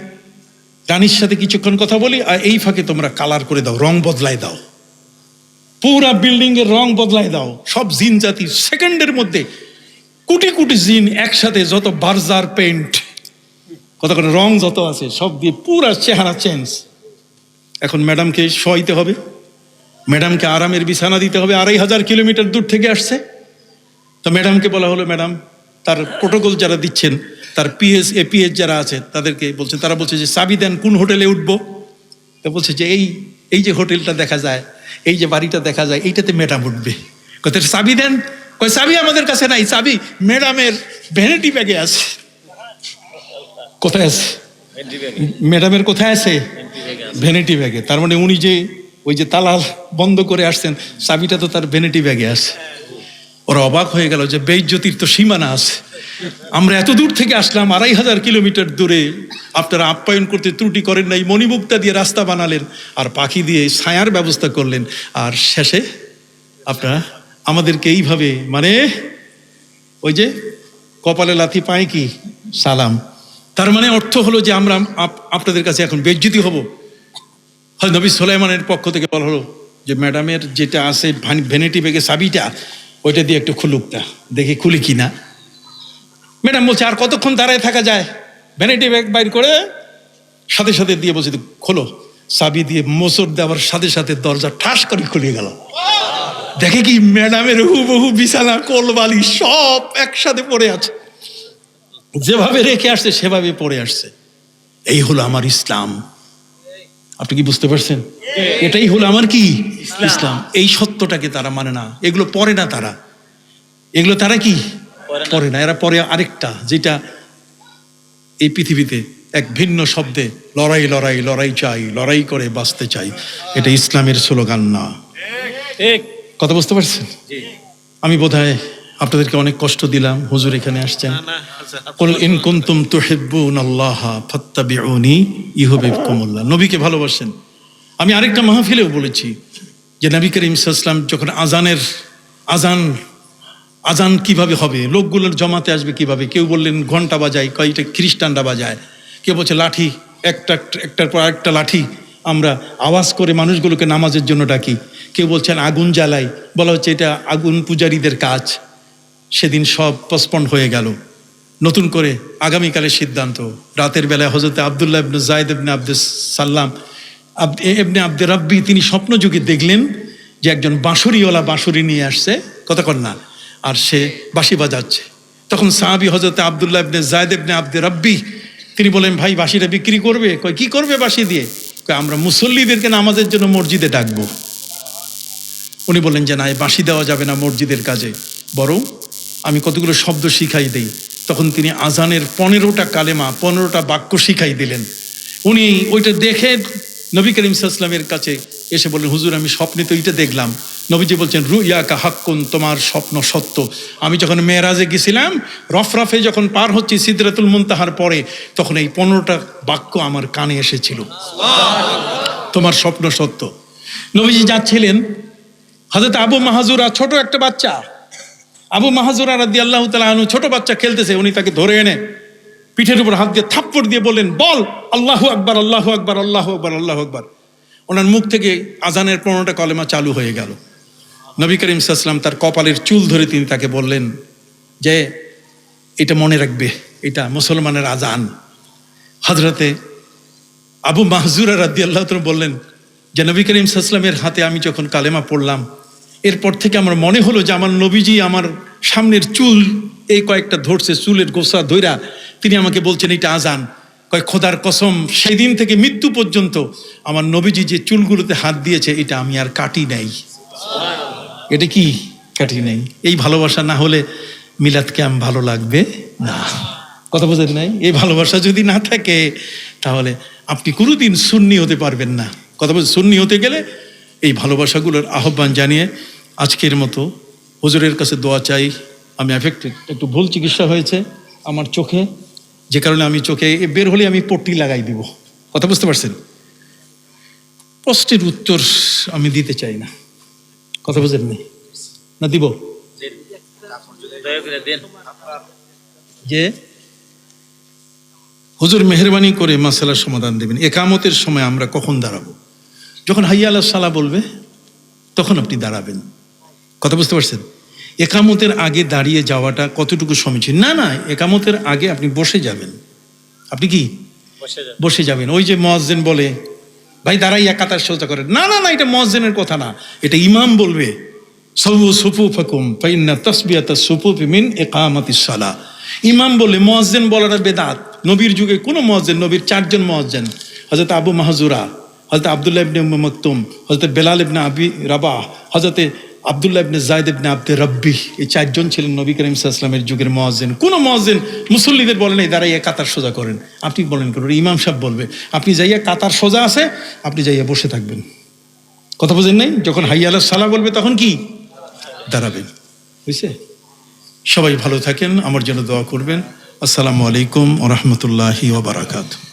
রানীর সাথে কিছুক্ষণ কথা বলি, আর এই ফাঁকে তোমরা কালার করে দাও, রং বদলাই দাও, পুরা বিল্ডিং এর রং বদলাই দাও। সব জিন জাতি সেকেন্ডের মধ্যে কোটি কোটি জিন একসাথে, যত বার্জার পেইন্ট, কত করে রং যত আছে সব দিয়ে পুরা চেহারা চেঞ্জ। এখন ম্যাডামকে শোয়াইতে হবে, ম্যাডামকে আরামের বিছানা দিতে হবে, 2500 কিলোমিটার দূর থেকে আসছে। তো ম্যাডামকে বলা হলো, ম্যাডাম তার প্রোটোকল যারা দিচ্ছেন, তার এপিএস যারা আছে তাদেরকে বলছেন, তারা বলছে যে চাবি দেন, কোন হোটেলে উঠবো? তো বলছে যে এই এই যে হোটেলটা দেখা যায়, এই যে বাড়িটা দেখা যায়, এইটাতে ম্যাডাম উঠবে। কোথায় চাবি দেন? কয় চাবি আমাদের কাছে নাই, চাবি ম্যাডামের ভ্যানিটি ব্যাগে আছে। কোথায় আছে? ম্যাডামের কোথায় আছে? ভ্যানিটি ব্যাগে। তার মানে উনি যে ওই যে তালা বন্ধ করে আসছেন, চাবিটা তো তার ভ্যানিটি ব্যাগে আছে। ওরা অবাক হয়ে গেল যে বেইজ্জতির তো সীমানা আছে। আমরা এত দূর থেকে আসলাম, 2500 কিলোমিটার দূরে, আপনারা আপ্যায়ন করতে ত্রুটি করেন নাই, মণিমুক্তা দিয়ে রাস্তা বানালেন, আর পাখি দিয়ে ছায়ার ব্যবস্থা করলেন, আর শেষে আপনারা আমাদেরকে এইভাবে, মানে ওই যে কপালে লাথি পায় কি সালাম। তার মানে অর্থ হলো যে আমরা আপনাদের কাছে এখন বেইজ্জতি হব। হয় নবী সুলাইমানের পক্ষ থেকে বলা হলো যে ম্যাডামের যেটা আছে ভ্যানিটি ব্যাগে চাবিটা, ওইটা দিয়ে একটু খুলুকটা, দেখি খুলি কিনা। ম্যাডাম বলছে আর কতক্ষণ দাঁড়ায় থাকা যায়? ভ্যানিটি ব্যাগ বাইর করে সাথে সাথে দিয়ে বলছে খোলো। চাবি দিয়ে মোচড় দেওয়ার সাথে সাথে দরজা ঠাস করে খুলে গেল। দেখে কি ম্যাডামের হুবহু বিছানা, কোলবালি সব একসাথে পড়ে আছে, যেভাবে রেখে আসছে সেভাবে পড়ে আসছে। এই হলো আমার ইসলাম। আপনি কি বুঝতে পারছেন? এটাই হলো আমার কি ইসলাম। এই সত্যটাকে তারা মানে না, এগুলো পড়ে না তারা, এগুলো তারা কি পড়ে না। এরা পড়ে আরেকটা, যেটা এই পৃথিবীতে এক ভিন্ন শব্দে লড়াই লড়াই লড়াই চাই, লড়াই করে বাঁচতে চাই। এটা ইসলামের স্লোগান না। কথা বুঝতে পারছেন? আমি বোধহয় আপনাদেরকে অনেক কষ্ট দিলাম। হুজুর এখানে আসছেন, কুল ইন কুনতুম তুহিব্বুনাল্লাহ ফাত্তাবিউনি ইউহিব্বুকুমুল্লাহ। নবীকে ভালোবাসেন। আমি আরেকটা মাহফিলেও বলেছি যে নবী করিম সাল্লাল্লাহু আলাইহি ওয়াসাল্লাম যখন আজান কিভাবে হবে, লোকগুলোর জমাতে আসবে কিভাবে। কেউ বললেন ঘন্টা বাজায়, কয়টা খ্রিস্টানরা বাজায়, কেউ বলছে লাঠি, একটার পর একটা লাঠি আমরা আওয়াজ করে মানুষগুলোকে নামাজের জন্য ডাকি। কেউ বলছেন আগুন জ্বালাই, বলা হচ্ছে এটা আগুন পূজারীদের কাজ। সেদিন সব পোস্টপন্ড হয়ে গেল। নতুন করে আগামীকালের সিদ্ধান্ত। রাতের বেলায় হযরত আব্দুল্লাহ ইবনে যায়েদ ইবনে আব্দুস সাল্লাম ইবনে আব্দে রাব্বি, তিনি স্বপ্নযোগে দেখলেন যে একজন বাঁশুরিওয়ালা বাঁশুরি নিয়ে আসছে, কথা কর না, আর সে বাঁশি বাজাচ্ছে। তখন সাহাবী হযরত আব্দুল্লাহ ইবনে যায়েদ ইবনে আব্দে রাব্বি, তিনি বলেন ভাই বাঁশিটা বিক্রি করবে? কয় কি করবে বাঁশি দিয়ে? কয় আমরা মুসল্লিদেরকে নামাজের জন্য মসজিদে ডাকবো। উনি বললেন যে না, বাঁশি দেওয়া যাবে না মসজিদের কাজে, বরং আমি কতগুলো শব্দ শিখাই দেই। তখন তিনি আজানের 15টা কালেমা, 15টা বাক্য শিখাই দিলেন। উনি ওইটা দেখে নবী করিম সাল্লাল্লাহু আলাইহি ওয়াসাল্লামের কাছে এসে বললেন হুজুর আমি স্বপ্নে তো এইটা দেখলাম। নবীজি বলছেন রুইয়াকা হাক্কুন, তোমার স্বপ্ন সত্য। আমি যখন মেরাজে গেছিলাম, রফরফে যখন পার হচ্ছি সিদরাতুল মুনতাহার পরে, তখন এই 15টা বাক্য আমার কানে এসেছিল, তোমার স্বপ্ন সত্য। নবীজি যাচ্ছিলেন, হযরত আবু মাহজুরা, ছোট একটা বাচ্চা, আবু মাহজুরা রাদিয়াল্লাহু তাআলা আনহু, ছোট বাচ্চা খেলতেছে, উনি তাকে ধরে এনে পিঠের উপর হাত দিয়ে থাপ্পড় দিয়ে বললেন বল আল্লাহু আকবার, আল্লাহু আকবার, আল্লাহু আকবার, আল্লাহু আকবার। ওনার মুখ থেকে আজানের 15টা কলেমা চালু হয়ে গেল। নবী করিম সাল্লাল্লাহু আলাইহি ওয়াসাল্লাম তার কপালের চুল ধরে তিনি তাকে বললেন যে এটা মনে রাখবে, এটা মুসলমানের আজান। হযরতে আবু মাহজুরা রাদিয়াল্লাহু তাআলা বললেন যে নবী করিম সাল্লাল্লাহু আলাইহি ওয়াসাল্লামের হাতে আমি যখন কালেমা পড়লাম, এরপর থেকে আমার মনে হলো যে আমার নবীজি আমার সামনের চুল এই কয়েকটা ধরছে, চুলের গোছা ধইরা তিনি আমাকে বলছেন এটা আজান। কয় খোদার কসম, সেই দিন থেকে মৃত্যু পর্যন্ত আমার নবীজি যে চুলগুলোতে হাত দিয়েছে এটা আমি আর কাটি নাই। এটা কি কাটি নাই? এই ভালোবাসা না হলে মিলাদ ক্যাম্প ভালো লাগবে না। কথা বোঝেন নাই? এই ভালোবাসা যদি না থাকে তাহলে আপনি কোনোদিন সুন্নি হতে পারবেন না। কথা বলছেন? সুন্নি হতে গেলে এই ভালোবাসাগুলোর আহ্বান জানিয়ে আজকের মতো হুজুরের কাছে দোয়া চাই। আমি এফেক্টেড, একটু ভুল চিকিৎসা হয়েছে আমার চোখে, যে কারণে আমি চোখে বের হলে আমি পট্টি লাগাই দিব। কথা বুঝতে পারছেন? প্রশ্নের উত্তর আমি দিতে চাই না। কথা বুঝেন না? দিব যে হুজুর মেহরবানি করে মাসালার সমাধান দেবেন। একামতের সময় আমরা কখন দাঁড়াবো? যখন হাইয়া আলাস সালাহ বলবে তখন আপনি দাঁড়াবেন। কথা বুঝতে পারছেন? একামতের আগে দাঁড়িয়ে যাওয়াটা কতটুকু সমীচীন? না না, একামতের আগে আপনি বসে যাবেন। আপনি কি বসে যাবেন? ওই যে মুয়াজ্জিন বলে ভাই দাঁড়াইয়া কাতার সোজা করেন, না না না, এটা মুয়াজ্জিনের কথা না, এটা ইমাম বলবে সাওউ সুফুফাকুম ফাইন্না তাসবিয়াতাস সুফুফি মিন ইকামাতিস সালাহ। ইমাম বলে, মুয়াজ্জিন বলাটা বেদাত। নবীর যুগে কোনো মুয়াজ্জিন, নবীর 4 জন মুয়াজ্জিন, হযরত আবু মাহজুরা, হযরত আব্দুল্লাহ ইবনে উম্মে মাকতুম, হযরত বেলাল ইবনে আবি রাবাহ, হযরত আব্দুল্লাহ ইবনে যায়েদ ইবনে আব্দে রব্বি, এই চারজন ছিলেন নবী করিম সাল্লাল্লাহু আলাইহি ওয়াসাল্লামের যুগের মুয়াজ্জিন। কোন মুয়াজ্জিন মুসল্লিদের বলেন এই দাঁড়াইয়া কাতার সোজা করেন, আপনি বলেন করুন, ইমাম সাহেব বলবে আপনি যাইয়া কাতার সোজা আছে, আপনি যাইয়া বসে থাকবেন। কথা বুঝেন নাই? যখন হাইয়া আলাস সালাহ বলবে তখন কি দাঁড়াবেন। বুঝছে? সবাই ভালো থাকেন, আমার জন্য দোয়া করবেন। আসসালামু আলাইকুম ওয়া রাহমাতুল্লাহি ওয়া বারাকাতুহু।